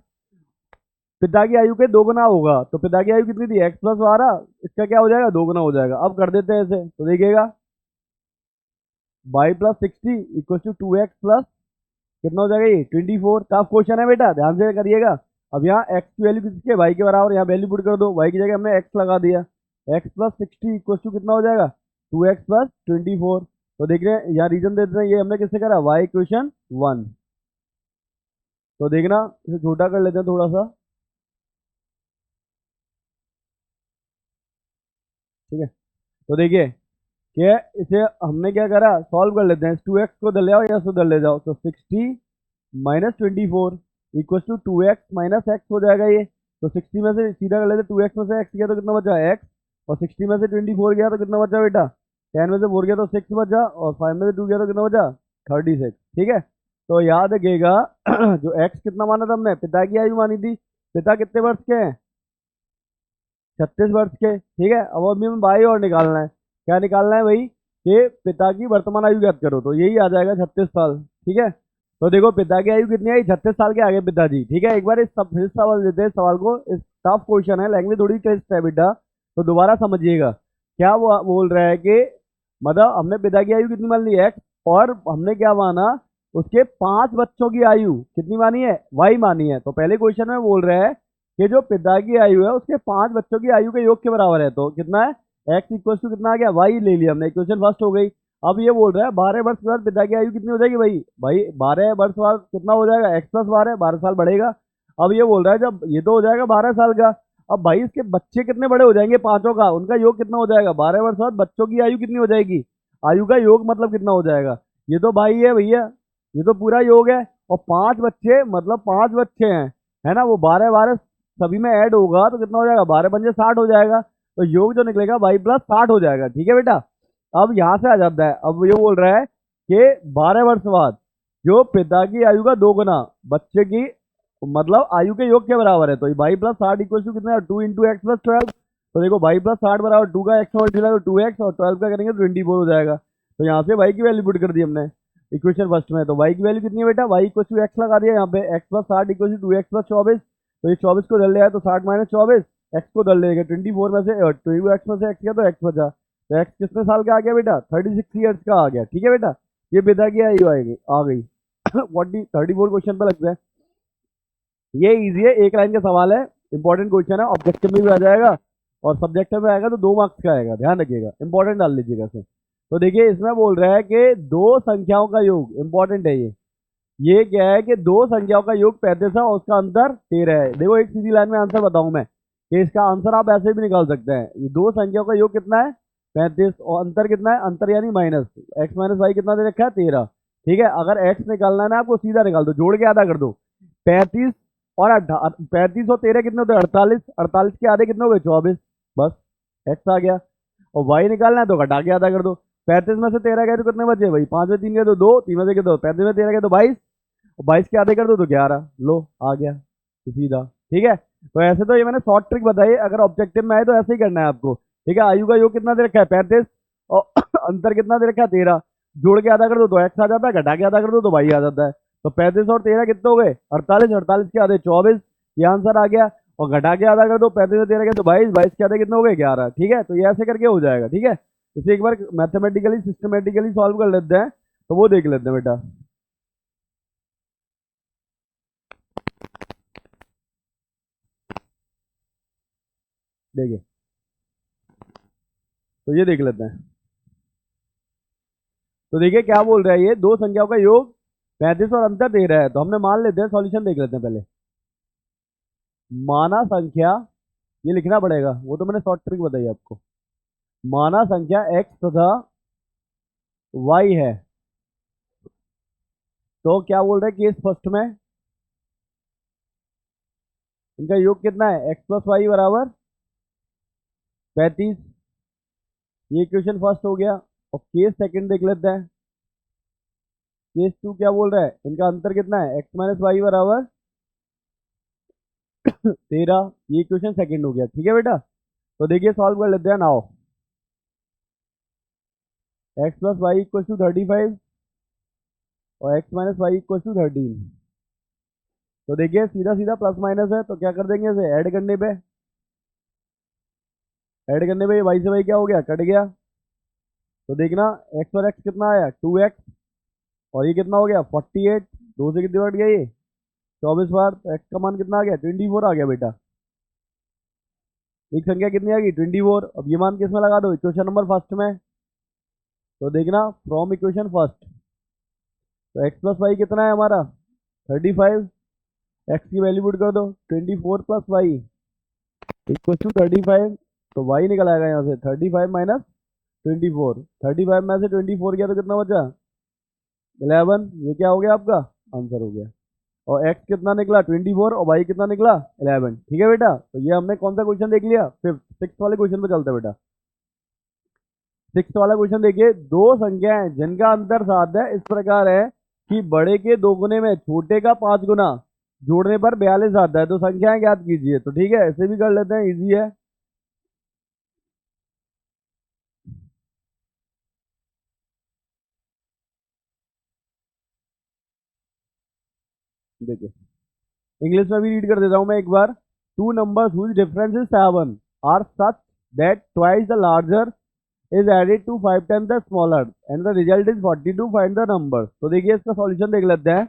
पिता की आयु के दोगुना होगा। तो पिता की आयु कितनी थी? x+12, इसका क्या हो जाएगा? दोगुना हो जाएगा। अब कर देते हैं ऐसे, तो देखिएगा y+60 = 2x प्लस कितना हो जाएगा? ये 24। टफ क्वेश्चन है बेटा, ध्यान से करिएगा। अब यहाँ x की वैल्यू किसके? y के बराबर, यहाँ वैल्यू पुट कर दो। y की जगह हमने x लगा दिया। x+60 = कितना हो जाएगा? 2x + 24। तो देख रहे हैं यहाँ रीजन देते हैं, ये हमने किससे करा? y equation 1। तो देखना इसे छोटा कर लेते हैं थोड़ा सा, ठीक है। तो देखिए कि इसे हमने क्या करा, सॉल्व कर लेते हैं। 2x को इधर ले आओ या उधर ले जाओ। तो 60 - 24 = 2x - x हो जाएगा ये। तो 60 में से सीधा कर लेते, 2x में से x गया तो कितना बचा? x। और 60 में से 24 गया तो कितना बचा बेटा? 10 में से 4 गया तो 6 बचा। और 5 में से 2 गया तो कितना बचा? 36, ठीक है। तो याद रखिएगा जो x कितना माना था हमने? पिता की आयु मानी थी। पिता कितने वर्ष के हैं? 36 वर्ष के, ठीक है। अब अभी हमें बाई और निकालना है। क्या निकालना है भाई? कि पिता की वर्तमान आयु ज्ञात करो, तो यही आ जाएगा 36 साल, ठीक है। तो देखो पिता की आयु कितनी आई? 36 साल के आगे पिताजी, ठीक है। एक बार फिर सवाल देते हैं, सवाल को, इस टफ क्वेश्चन है, लैंग्वेज थोड़ी टेस्ट है बेटा, तो दोबारा समझिएगा। क्या वो बोल रहा है कि मतलब हमने पिता की आयु कितनी मान ली? एक्स। और हमने क्या माना? उसके 5 बच्चों की आयु कितनी मानी है? वाई मानी है। तो पहले क्वेश्चन में बोल रहा है कि जो पिता की आयु है उसके 5 बच्चों की आयु के योग के बराबर है। तो कितना है? x = कितना आ गया? y ले लिया हमने, इक्वेशन फर्स्ट हो गई। अब ये बोल रहा है 12 वर्ष बाद पिता की आयु कितनी हो जाएगी भाई? भाई 12 वर्ष बाद कितना हो जाएगा? x+12, 12 साल बढ़ेगा। अब ये बोल रहा है जब ये तो हो जाएगा 12 साल का, अब भाई इसके बच्चे कितने बड़े हो जाएंगे पांचों का, उनका योग कितना हो जाएगा, 12 वर्ष बाद बच्चों की आयु कितनी हो जाएगी, आयु का योग मतलब कितना हो जाएगा, ये तो भाई है भैया, ये तो पूरा योग है। और 5 बच्चे मतलब 5 बच्चे हैं, है ना, वो 12 12 सभी में ऐड होगा तो कितना हो जाएगा, 12 पंजे 60 हो जाएगा, तो योग जो निकलेगा 22 + 60 हो जाएगा। ठीक है बेटा। अब यहाँ से आ जाता है, अब ये बोल रहा है कि 12 वर्ष बाद जो पिता की आयु का 2 गुना बच्चे की मतलब आयु के योग के बराबर है, तो 22 + 60 इक्वल टू कितना है, 2 × x + 12। तो देखो 22 + 60 बराबर 2 का x मल्टीप्लाई तो 2x और 12 का करेंगे तो 24 हो जाएगा। तो यहाँ से y की वैल्यू पुट कर दी हमने इक्वेशन फर्स्ट में, तो y की वैल्यू कितनी है बेटा, y इक्वल टू x लगा दिया यहाँ पे, x + 60 इक्वल टू 2x + 24। तो ये 24 को डल ले आया तो 60 - 24, x को डल लेगा 24 में से 2x में से x गया तो x बचा, तो x कितने साल का आ गया बेटा, 36 ईयर्स का आ गया। ठीक है बेटा, ये पिता की आयु आएगी आ गई। 34 क्वेश्चन पे लगता है, ये इजी है, एक लाइन का सवाल है, इंपॉर्टेंट क्वेश्चन है, ऑब्जेक्टिव में भी आ जाएगा और सब्जेक्टिव में आएगा तो 2 मार्क्स का आएगा, ध्यान रखिएगा, इंपॉर्टेंट डाल लीजिएगा इसे। तो देखिए इसमें बोल रहा है कि दो संख्याओं का योग, इंपॉर्टेंट है ये क्या है कि दो संख्याओं का योग 35 है और उसका अंतर 13 है। देखो एक सीधी लाइन में आंसर बताऊं मैं कि इसका आंसर आप ऐसे भी निकाल सकते हैं, ये दो संख्याओं का योग कितना है 35 और अंतर कितना है, अंतर यानी माइनस x माइनस वाई कितना दे रखा है 13। ठीक है, अगर x निकालना है ना आपको सीधा निकाल दो, जोड़ के आधा कर दो, 35 और 35 और 13 कितने होते हैं 48, 48 के आधे कितने हो गए 24, बस x आ गया। और y निकालना है तो घटा के आधा कर दो, 35 में से 13 गए तो कितने बचे भाई, 5 में 3 गए तो 2, 3 में से गए तो 35 में 13 गए तो 22, और 22 के आधे कर दो तो 11, लो आ गया तो सीधा। ठीक है, तो ऐसे तो ये मैंने शॉर्ट ट्रिक बताई, अगर ऑब्जेक्टिव में आए तो ऐसे ही करना है आपको। ठीक है, आयु का योग कितना दे रखा है 35 और अंतर कितना दे रखा है 13, जोड़ के आधा कर दो तो x आ जाता है, घटा के आधा कर दो तो y आ जाता है। तो 35 और 13 कितने हो गए 48, 48 के आधे 24, ये आंसर आ गया। और घटा के आधा कर दो, 35 और 13 के तो 22, 22 के आधे कितने हो गए 11। ठीक है, तो ये ऐसे करके हो जाएगा। ठीक है, इसे एक बार मैथमेटिकली सिस्टमेटिकली सॉल्व कर लेते हैं, तो वो देख लेते हैं बेटा। देखिए, तो ये देख लेते हैं, तो देखिए क्या बोल रहा है, ये दो संख्याओं का योग 35 और अंतर दे रहा है, तो हमने मान लेते हैं, सॉल्यूशन देख लेते हैं पहले। माना संख्या, ये लिखना पड़ेगा, वो तो मैंने शॉर्ट ट्रिक बताई आपको। माना संख्या x तथा y है, तो क्या बोल रहे हैं केस फर्स्ट में इनका योग कितना है x + y बराबर 35, ये इक्वेशन फर्स्ट हो गया। और केस सेकंड देख लेते हैं, केस टू क्या बोल रहा है, इनका अंतर कितना है x - y बराबर 13, ये इक्वेशन सेकंड हो गया। ठीक है बेटा, तो देखिए सॉल्व कर लेते हैं नाउ, x + y = 35 और x - y = 13। तो देखिए सीधा सीधा प्लस माइनस है, तो क्या कर देंगे इसे ऐड करने पे y से y क्या हो गया कट गया, तो देखना x और x कितना आया 2x, और ये कितना हो गया 48, दो से कितनी बढ़ गया ये 24 बार, तो x का मान कितना आ गया 24 आ गया बेटा। एक संख्या कितनी आ गई 24, अब ये मान किस में लगा दो इक्वेशन नंबर फर्स्ट में, तो देखना फ्रॉम इक्वेशन फर्स्ट, तो x + y कितना है हमारा 35, x की वैल्यू पुट कर दो 24 + y इक्वल टू 35, तो y निकल आएगा यहाँ से 35 - 24, 35 में से 24 गया तो कितना बचा 11, ये क्या हो गया आपका आंसर हो गया। और x कितना निकला 24 और y कितना निकला 11। ठीक है बेटा, तो ये हमने कौन सा क्वेश्चन देख लिया, फिफ्थ, सिक्स वाले क्वेश्चन पे चलते हैं बेटा। सिक्स वाला क्वेश्चन देखिए, दो संख्याएं जिनका अंतर 7 है इस प्रकार है कि बड़े के 2 गुने में छोटे का 5 गुना जोड़ने पर 42 आता है, तो संख्याएं ज्ञात कीजिए। तो ठीक है, ऐसे भी कर लेते हैं, इजी है। देखिए इंग्लिश में भी रीड कर देता हूं मैं एक बार। Two numbers whose difference is 7 are such that twice the larger is added to 5 times the smaller and the result is 42, find the number। तो देखिए इसका सॉल्यूशन देख लेते हैं।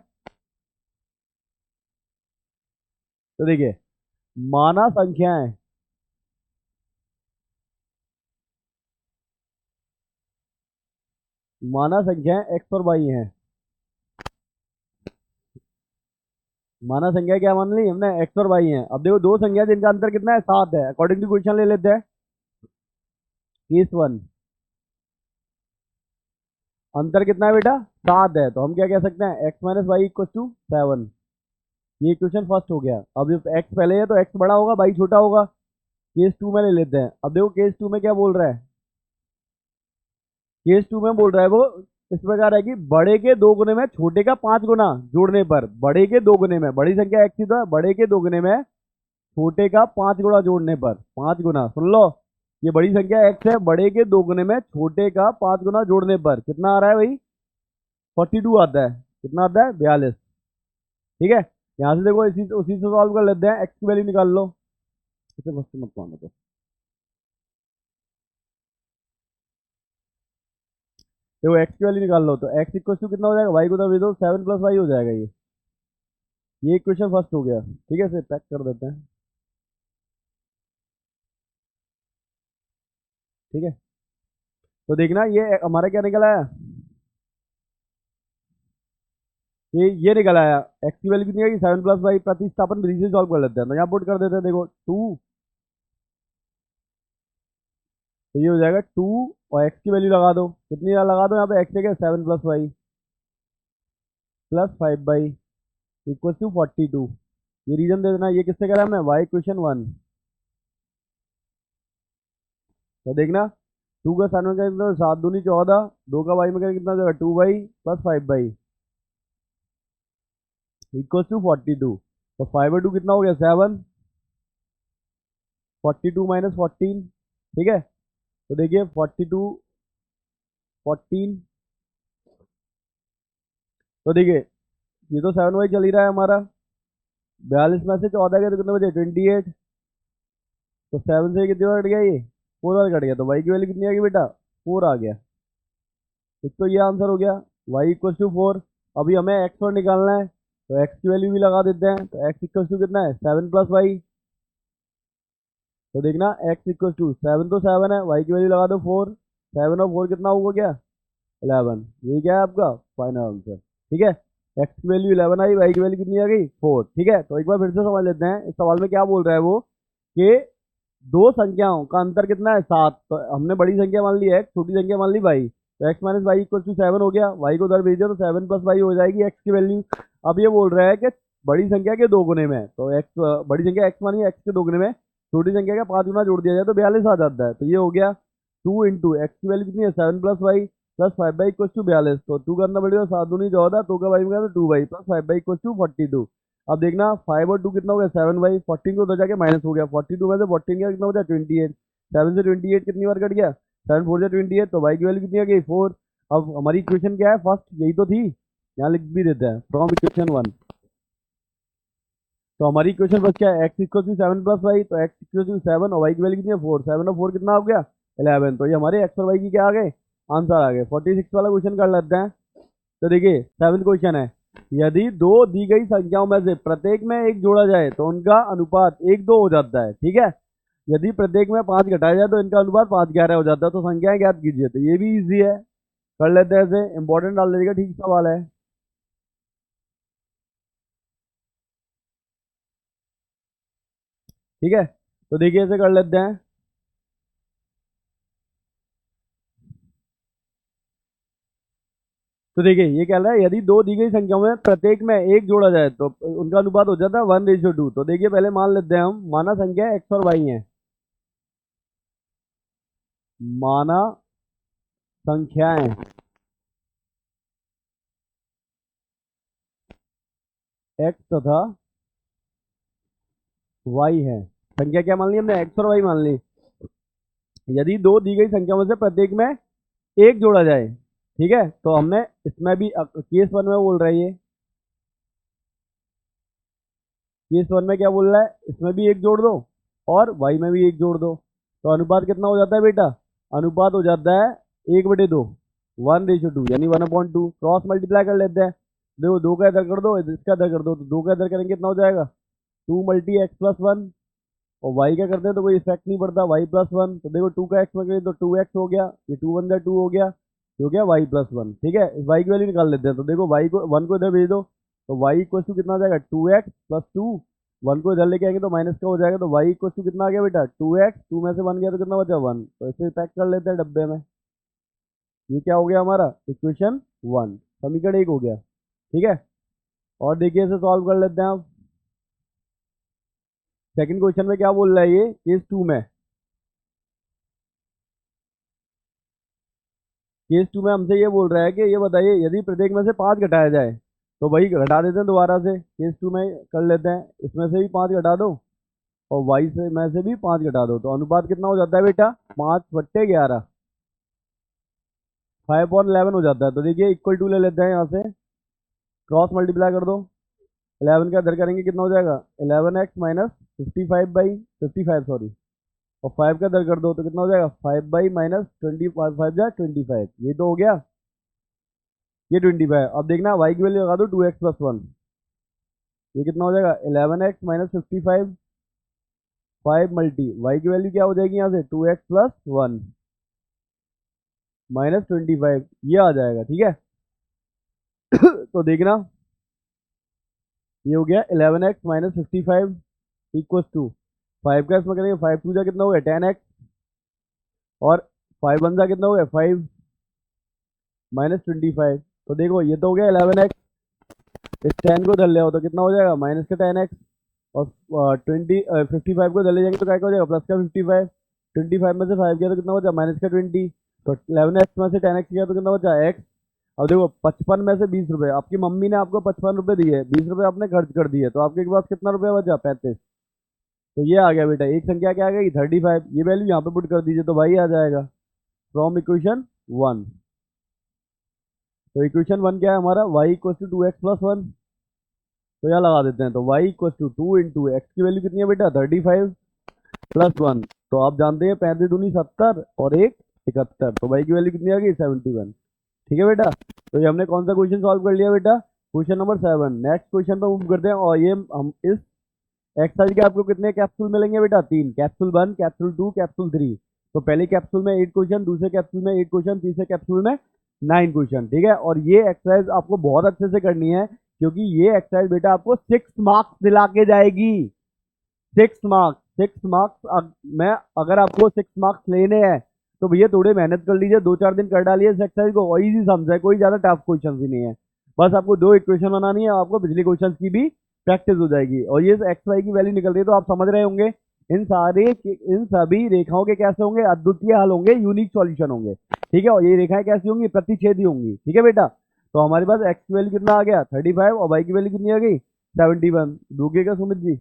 तो देखिए माना संख्याएं, माना संख्याएं x और y हैं, माना संख्या क्या मान ली हमने, एक्स और वाई है। अब देखो दो संख्या जिनका अंतर कितना है, 7 है। अकॉर्डिंग टू क्वेश्चन ले लेते हैं। केस 1, अंतर कितना है बेटा, 7 है। तो हम क्या कह सकते हैं, x minus y equal to 7। ये क्वेश्चन फर्स्ट हो गया। अब जब एक्स पहले है तो एक्स बड़ा होगा, वाई छोटा होगा। केस 2 में ले लेते हैं। अब देखो केस 2 में क्या बोल रहा है, केस 2 में बोल रहा है वो इस प्रकार है कि बड़े के दो गुने में छोटे का 5 गुना जोड़ने पर, बड़े के दो गुने में, बड़ी संख्या एक्स ही तो है, बड़े के दो गुने में छोटे का 5 गुना जोड़ने पर, 5 गुना, सुन लो, ये बड़ी संख्या एक्स है, बड़े के दो गुने में छोटे का 5 गुना जोड़ने पर कितना आ रहा है भाई, 42 आता है। कितना आता है, 42। ठीक है, यहाँ से देखो इसी उसी से सॉल्व कर लेते हैं। एक्स की वैल्यू निकाल लो, इसे फर्स्ट मत मानो। तो देखो एक्स की वैल्यू निकाल लो, तो एक्स इक्वल टू कितना हो जाएगा, वाई को तो भेज दो, 7 प्लस वाई हो जाएगा। ये इक्वेशन फर्स्ट हो गया। ठीक है, इसे पैक कर देते हैं। ठीक है, तो देखना ये हमारा क्या निकल आया, ये निकल आया। एक्स की वैल्यू कितनी आएगी, 7 प्लस वाई। प्रतिस्थापन विधि से सॉल्व कर लेते हैं। तो यहाँ पुट कर देते हैं, देखो 2, तो ये हो जाएगा 2, और एक्स की वैल्यू लगा दो, कितनी लगा दो यहाँ पे, एक्स है 7 plus y plus 5 y equal to 42। ये रीजन दे देना। ये किससे करा हमने, वाई इक्वेशन 1। तो देखना 2 का साइन में करेंगे तो 7 दूनी 14, 2 का वाई में करेंगे कितना हो जाएगा, 2 y plus 5 y equal to 42। तो 5/2 कितना हो गया, 7। 42 माइनस 14। ठीक है, तो देखिए 42 14, तो देखिए ये तो 7 वाई चल ही रहा है हमारा। 42 में से 14 गया तो कितने बचे, 28। तो 7 से कितनी बार कट गया, ये 4 बार कट गया। तो वाई की वैल्यू कितनी आ गई बेटा, 4 आ गया। एक तो ये आंसर हो गया, वाई इक्वल टू 4। अभी हमें एक्स और निकालना है, तो एक्स की वैल्यू भी लगा देते हैं। तो एक्स इक्वल टू कितना है, 7 प्लस वाई। तो देखना एक्स इक्वल टू 7 तो 7 है, वाई की वैल्यू लगा दो 4। 7 और 4 कितना होगा, क्या 11। ये क्या है आपका फाइनल आंसर। ठीक है, एक्स की वैल्यू 11 आई, वाई की वैल्यू कितनी आ गई, 4। ठीक है, तो एक बार फिर से समझ लेते हैं इस सवाल में क्या बोल रहा है वो, कि दो संख्याओं का अंतर कितना है, 7। तो हमने बड़ी संख्या मान ली एक्स, छोटी संख्या मान ली वाई। तो x minus y equal to 7 हो गया। वाई को उधर भेज दिया तो 7 प्लस वाई हो जाएगी एक्स की वैल्यू। अब ये बोल रहा है कि बड़ी संख्या के दो गुने में, तो एक्स बड़ी संख्या एक्स मानी, एक्स के दो गुने में छोटी संख्या का 5 गुना जोड़ दिया जाए तो 42 आ जाता है। तो ये हो गया 2 इंटू एक्स की वैल्यू कितनी है, 7 plus y plus 5 y equal to 42। तो 2 करना पड़ेगा, 7 दूनी 14, 2 का वाई में 2 y plus 5 y equal to 42। अब देखना 5 और 2 कितना हो गया, 7 बाई 14 को उधर जाके माइनस हो गया। 42 में से 14 गया कितना हो गया, 28। 7 से 28 कितनी बार कट गया, 7 4 से 28। तो वाई की वैल्यू कितनी आ गई, 4। अब हमारी इक्वेशन क्या है, फर्स्ट यही तो थी, यहाँ लिख भी देते हैं, फ्रॉम इक्वेशन 1। तो हमारी इक्वेशन बस क्या है, x equal to 7 plus y. तो एक्स इक्वल टू 7 और वाई की वैल्यू कितनी है, 4। 7 और 4 कितना हो गया, 11। तो ये हमारे एक्स और वाई की क्या आ गए, आंसर आ गए। 46 वाला क्वेश्चन कर लेते हैं। तो देखिए 7th क्वेश्चन है, यदि दो दी गई संख्याओं में से प्रत्येक में एक जोड़ा जाए तो उनका अनुपात 1:2 हो जाता है। ठीक है, यदि प्रत्येक में 5 घटाया जाए तो इनका अनुपात 5:11 हो जाता है। तो संख्याएं ज्ञात कीजिए। तो ये भी इजी है, कर लेते हैं ऐसे, इंपॉर्टेंट डाल दीजिएगा, ठीक सवाल है। ठीक है, तो देखिए ऐसे कर लेते हैं। तो देखिए ये कह रहा है, यदि दो दी गई संख्याओं में प्रत्येक में एक जोड़ा जाए तो उनका अनुपात हो जाता है 1:2। तो देखिए पहले मान लेते हैं हम, माना संख्या एक्स और वाई है, माना संख्याएं एक्स तथा वाई है। संख्या क्या मान ली हमने, एक्स और वाई मान ली। यदि दो दी गई संख्याओं में से प्रत्येक में एक जोड़ा जाए, ठीक है, तो हमने इसमें भी केस 1 में बोल रहा है ये, केस 1 में क्या बोल रहा है, इसमें भी एक जोड़ दो और वाई में भी एक जोड़ दो। तो अनुपात कितना हो जाता है बेटा, अनुपात हो जाता है 1/2, 1:2, यानी 1/2। क्रॉस मल्टीप्लाई कर लेते हैं। देखो 2 का इधर कर दो, इसका इधर कर दो, तो 2 का इधर करेंगे कितना हो जाएगा, 2 मल्टी एक्स प्लस 1। और वाई का करते हैं तो कोई इफेक्ट नहीं पड़ता, वाई प्लस 1। तो देखो 2 का एक्स में करें तो 2x हो गया, ये 2 1 2 हो गया, ये हो गया वाई प्लस 1। ठीक है, इस वाई की वैल्यू निकाल लेते हैं। तो देखो वाई को 1 को इधर भेज दो, तो y इक्वल टू कितना हो जाएगा 2x प्लस 2, 1 को इधर लेके आएंगे तो माइनस का हो जाएगा, तो y इक्वल टू कितना आ गया बेटा 2x, 2 में से 1 गया तो कितना बचा 1, तो इसे पैक कर लेते हैं डब्बे में। ये क्या हो गया हमारा इक्वेशन 1, समीकरण 1 हो गया। ठीक है, और देखिए इसे सॉल्व कर लेते हैं आप। सेकंड क्वेश्चन में क्या बोल रहा है ये केस 2 में, केस 2 में हमसे ये बोल रहा है कि ये बताइए यदि प्रत्येक में से 5 घटाया जाए, तो वही घटा देते हैं दोबारा से, केस 2 में कर लेते हैं, इसमें से भी 5 घटा दो और y से में से भी 5 घटा दो, तो अनुपात कितना हो जाता है बेटा 5/11, 5/11 हो जाता है। तो देखिए इक्वल टू ले लेते हैं, यहाँ से क्रॉस मल्टीप्लाई कर दो, 11 का इधर करेंगे कितना हो जाएगा 11x माइनस 55 सॉरी, और 5 का इधर कर दो तो कितना हो जाएगा 5 माइनस 25, 5 जा 25, ये तो हो गया, ये 25। अब देखना y की वैल्यू लगा दो 2x प्लस 1, ये कितना हो जाएगा 11x माइनस 55, 5 मल्टी y की वैल्यू क्या हो जाएगी यहाँ से 2x प्लस 1 माइनस 25, ये आ जाएगा। ठीक है तो देखना ये हो गया 11x माइनस 55 इक्वल टू 5 का इसमें करेंगे, 5 टू जा कितना हो गया 10x, और 5 वन जा कितना हो गया 5 माइनस 25, तो देखो ये तो हो गया 11x, इस 10 को धर ले आओ तो कितना हो जाएगा माइनस का 10x, और 55 को धर ले जाएंगे तो क्या हो जाएगा प्लस का 55, 25 में से 5 गया तो कितना बचा माइनस का 20, तो 11x में से 10x गया तो कितना बचा x। अब देखो 55 में से 20 रुपए, आपकी मम्मी ने आपको 55 रुपए दिए, 20 रुपए आपने खर्च कर दिए, तो आपके पास कितना रुपया बचा 35, तो ये आ गया बेटा, एक संख्या क्या आ गई 35, ये वैल्यू यहाँ पे पुट कर दीजिए तो भाई आ जाएगा फ्रॉम इक्वेशन 1। तो इक्वेशन 1 क्या है हमारा y equal to 2x plus 1, तो यहाँ लगा देते हैं, तो y equal to 2 into x की वैल्यू कितनी है बेटा 35 प्लस 1, तो आप जानते हैं 35 दूनी 70 और 1 71, तो y की वैल्यू कितनी आ गई 71। ठीक है बेटा, तो ये हमने कौन सा क्वेश्चन सॉल्व कर लिया बेटा, क्वेश्चन नंबर 7। नेक्स्ट क्वेश्चन पे मूव करते हैं, और ये हम इस एक्सरसाइज के आपको कितने कैप्सूल मिलेंगे बेटा 3, कैप्सूल 1, कैप्सूल 2, कैप्सूल 3। तो पहले कैप्सूल में 8 क्वेश्चन, दूसरे कैप्सूल में 8 क्वेश्चन, तीसरे कैप्सूल में 9 क्वेश्चन। ठीक है, और ये एक्सरसाइज आपको बहुत अच्छे से करनी है, क्योंकि ये एक्सरसाइज बेटा आपको 6 मार्क्स दिला के जाएगी, 6 मार्क्स में अगर आपको 6 मार्क्स लेने हैं तो भैया थोड़े मेहनत कर लीजिए, 2-4 दिन कर डालिए इस एक्सरसाइज को, और इजी समझे, कोई ज़्यादा टफ क्वेश्चन भी नहीं है, बस आपको 2 इक्वेशन बनानी है, आपको पिछले क्वेश्चन की भी प्रैक्टिस हो जाएगी, और ये एक्स वाई की वैल्यू निकल रही है तो आप समझ रहे होंगे इन सभी रेखाओं के कैसे होंगे अद्वितीय हल होंगे, यूनिक सॉल्यूशन होंगे। ठीक है, और ये रेखाएं कैसी होंगी प्रतिच्छेदी होंगी। ठीक है बेटा, तो हमारे पास एक्स की वैल्यू कितना आ गया 35 और वाई की वैल्यू कितनी आ गई 71। दूसरे सुमित जी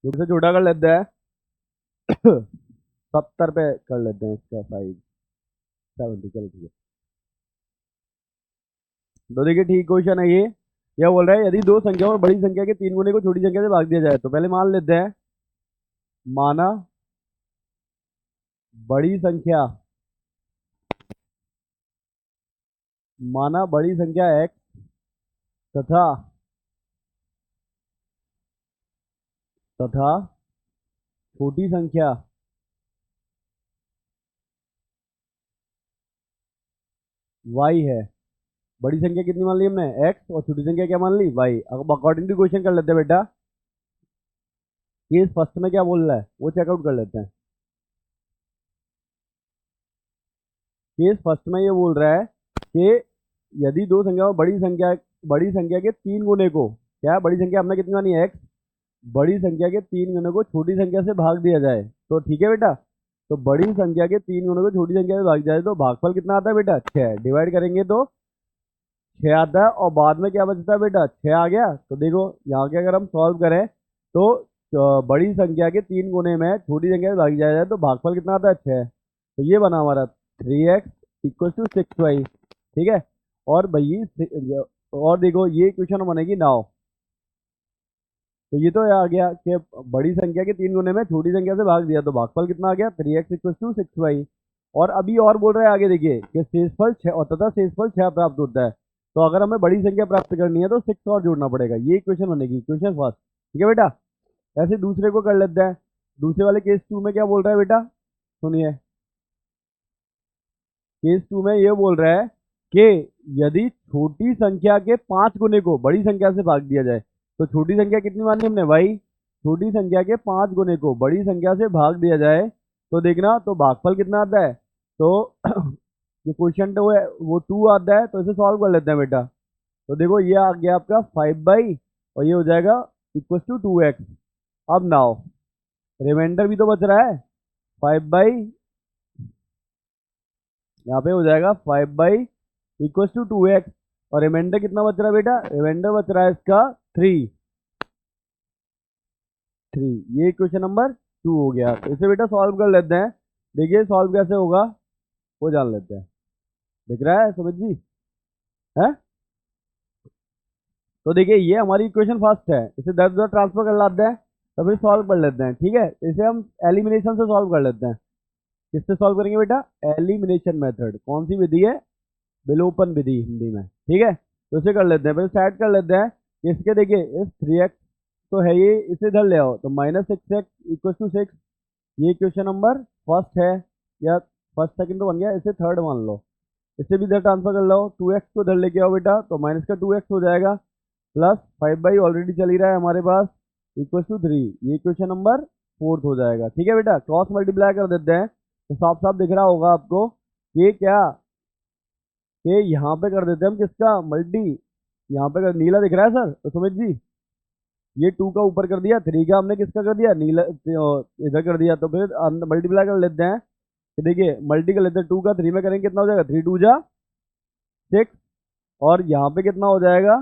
से छोटा कर लेते हैं 70 पे कर लेते हैं इसका साइज 70, चलो ठीक है। तो देखिए ठीक क्वेश्चन है ये, यह बोल रहा है यदि दो संख्या और बड़ी संख्या के 3 गुने को छोटी संख्या से भाग दिया जाए, तो पहले मान लेते हैं, माना बड़ी संख्या, माना बड़ी संख्या x तथा तथा छोटी संख्या y है। बड़ी संख्या कितनी मान ली हमने x, और छोटी संख्या क्या मान ली y। अब अकॉर्डिंग टू क्वेश्चन कर लेते हैं बेटा, केस फर्स्ट में क्या बोल रहा है वो चेकआउट कर लेते हैं। केस फर्स्ट में ये बोल रहा है कि यदि दो संख्या बड़ी संख्या के 3 गुने को, क्या बड़ी संख्या हमने कितनी मानी है x, बड़ी संख्या के 3 गुने को छोटी संख्या से भाग दिया जाए, तो ठीक है बेटा, तो बड़ी संख्या के 3 गुने को छोटी संख्या से भाग जाए तो भागफल कितना आता है बेटा 6, डिवाइड करेंगे तो 6 आता है, और बाद में क्या बचता है बेटा 6 आ गया। तो देखो यहाँ के अगर हम सॉल्व करें तो बड़ी संख्या के 3 गुने में छोटी संख्या से भाग जाए तो भागफल कितना आता है 6, तो ये बना हमारा 3x इक्वल टू 6y। ठीक है, और भाई और देखो ये क्वेश्चन बनेगी नाउ, तो ये तो आ गया कि बड़ी संख्या के 3 गुने में छोटी संख्या से भाग दिया तो भागफल कितना आ गया 3x इक्वल टू 6y। और अभी और बोल रहा है आगे देखिए कि शेषफल 6 और तथा शेषफल 6 प्राप्त होता है, तो अगर हमें बड़ी संख्या प्राप्त करनी है तो 6 और जोड़ना पड़ेगा, ये इक्वेशन बनेगी इक्वेशन फर्स्ट। ठीक है बेटा, ऐसे दूसरे को कर लेते हैं। दूसरे वाले केस 2 में क्या बोल रहा है बेटा, सुनिए, केस 2 में ये बोल रहा है कि यदि छोटी संख्या के 5 गुने को बड़ी संख्या से भाग दिया जाए, तो छोटी संख्या कितनी मानी हमने भाई, छोटी संख्या के 5 गुने को बड़ी संख्या से भाग दिया जाए तो देखना तो भागफल कितना आता है, तो जो क्वेश्चन वो है वो 2 आता है, तो इसे सॉल्व कर लेते हैं बेटा। तो देखो ये आ गया आपका 5 और ये हो जाएगा इक्वल टू 2x। अब नाउ रिमाइंडर भी तो बच रहा है 5 यहाँ पे हो जाएगा 5 इक्वल टू 2x और रिमाइंडर कितना बच रहा है बेटा, रिमाइंडर बच रहा है इसका 3। ये क्वेश्चन नंबर 2 हो गया। तो इसे बेटा सॉल्व कर लेते हैं। देखिए सॉल्व कैसे होगा वो जान लेते हैं। दिख रहा है सुमित जी है? तो देखिए ये हमारी इक्वेशन फर्स्ट है, इसे 10 ट्रांसफर कर लाते हैं तो फिर सॉल्व कर लेते हैं। ठीक है, इसे हम एलिमिनेशन से सॉल्व कर लेते हैं। किससे सॉल्व करेंगे बेटा, एलिमिनेशन मेथड। कौन सी विधि है, विलोपन विधि हिंदी में। ठीक है, तो इसे कर लेते हैं, फिर सेट कर लेते हैं। इसके देखिए इस 3x तो है ये, इसे इधर ले आओ तो -6x इक्वल टू 6। ये क्वेश्चन नंबर फर्स्ट है, या फर्स्ट सेकंड तो बन गया, इसे थर्ड मान लो। इसे भी इधर ट्रांसफर कर लो, 2x को इधर लेके आओ बेटा तो माइनस का 2x हो जाएगा, प्लस 5 ऑलरेडी चल ही रहा है हमारे पास इक्वल टू 3। ये क्वेश्चन नंबर 4 हो जाएगा। ठीक है बेटा, क्रॉस मल्टीप्लाई कर देते हैं तो साफ साफ दिख रहा होगा आपको ये क्या, ये यहाँ पे कर देते हैं हम किसका मल्टी, यहाँ पे नीला दिख रहा है सर तो सुमित जी, ये 2 का ऊपर कर दिया, 3 का हमने किसका कर दिया, नीला इधर कर दिया। तो फिर मल्टीप्लाई कर लेते हैं। देखिए मल्टी कर लेते हैं, 2 का 3 में करेंगे कितना हो जाएगा, 3 2 जा 6 और यहाँ पे कितना हो जाएगा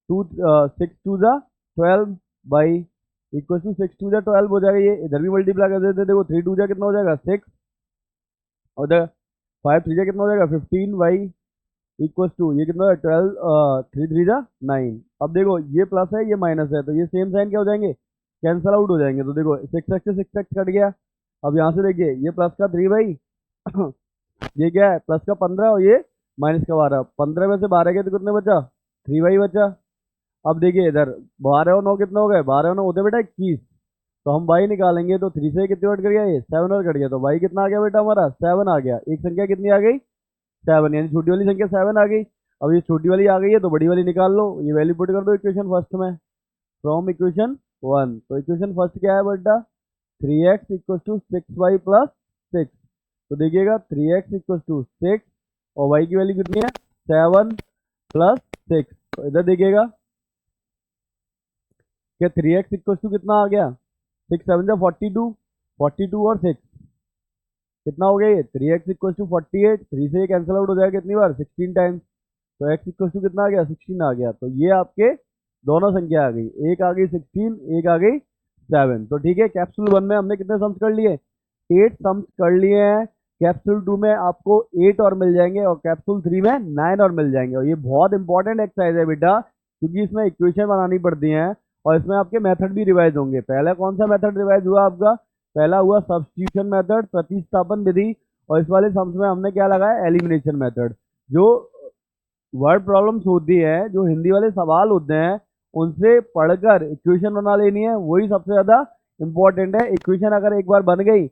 6 2 जा 12 बाई इक्वल टू 6 2 जा 12 हो जाएगा। ये इधर भी मल्टीप्लाई कर देते हैं, देखो 3 2 जा कितना हो जाएगा 6 और इधर 5 3 जा कितना हो जाएगा 15 बाई इक्वल टू ये कितना है 12 3 3 जा 9। अब देखो ये प्लस है ये माइनस है, तो ये सेम साइन क्या हो जाएंगे, कैंसल आउट हो जाएंगे। तो देखो 6x से 6x कट गया। अब यहाँ से देखिए ये प्लस का 3 बाई ये क्या है प्लस का 15 और ये माइनस का 12। 15 में से 12 गए तो कितने बचा, 3 बाई बचा। अब देखिए इधर 12 और 9 कितने हो गए, 12 और 9 होते बेटा 21। तो हम y निकालेंगे तो 3 से कितने कट गया, ये 7 और कट गया, तो y कितना आ गया बेटा हमारा 7 आ गया। एक संख्या कितनी आ गई 7, यानी छोटी वाली संख्या 7 आ गई। अब ये छोटी वाली आ गई है तो बड़ी वाली निकाल लो, ये वैल्यू पुट कर दो इक्वेशन फर्स्ट में फ्रॉम इक्वेशन 1। तो इक्वेशन फर्स्ट क्या है बेटा, 3x equal to 6y plus 6। तो देखिएगा 3x इक्वल टू 6 और y की वैल्यू कितनी है 7 प्लस 6। तो इधर देखिएगा क्या 3x इक्वल टू कितना आ गया, 6 7 जा 42, 42 और 6 कितना हो गया ये 3x इक्वल टू 48। 3 से ये कैंसिल आउट हो जाएगा कितनी बार 16 टाइम्स, तो x इक्वल टू कितना आ गया 16 आ गया। तो ये आपके दोनों संख्या आ गई, एक आ गई 16, एक आ गई 7। तो ठीक है, कैप्सूल 1 में हमने कितने सम्स कर लिए, 8 सम्स कर लिए हैं। कैप्सूल 2 में आपको 8 और मिल जाएंगे और कैप्सूल 3 में 9 और मिल जाएंगे। और ये बहुत इंपॉर्टेंट एक्सरसाइज है बेटा, क्योंकि इसमें इक्वेशन बनानी पड़ती हैं और इसमें आपके मेथड भी रिवाइज होंगे। पहला कौन सा मेथड रिवाइज हुआ आपका, पहला हुआ सब्स्टिट्यूशन मेथड, प्रतिस्थापन विधि, और इस वाले सम्स में हमने क्या लगाया, एलिमिनेशन मेथड। जो वर्ड प्रॉब्लम्स होती है, जो हिंदी वाले सवाल होते हैं, उनसे पढ़कर इक्वेशन बना लेनी है, वही सबसे ज़्यादा इंपॉर्टेंट है। इक्वेशन अगर एक बार बन गई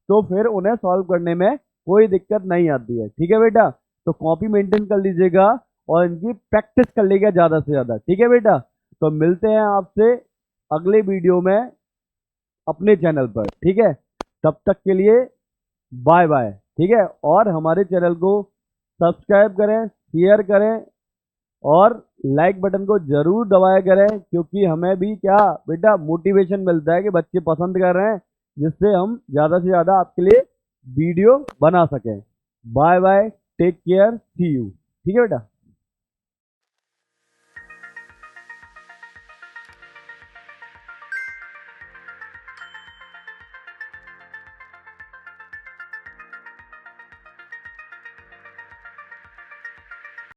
तो फिर उन्हें सॉल्व करने में कोई दिक्कत नहीं आती है। ठीक है बेटा, तो कॉपी मेंटेन कर लीजिएगा और इनकी प्रैक्टिस कर लीजिएगा ज़्यादा से ज़्यादा। ठीक है बेटा, तो मिलते हैं आपसे अगले वीडियो में अपने चैनल पर। ठीक है, तब तक के लिए बाय बाय। ठीक है, और हमारे चैनल को सब्सक्राइब करें, शेयर करें और लाइक बटन को जरूर दबाया करें, क्योंकि हमें भी क्या बेटा मोटिवेशन मिलता है कि बच्चे पसंद कर रहे हैं, जिससे हम ज़्यादा से ज़्यादा आपके लिए वीडियो बना सकें। Bye bye, take care, see you. ठीक है बेटा।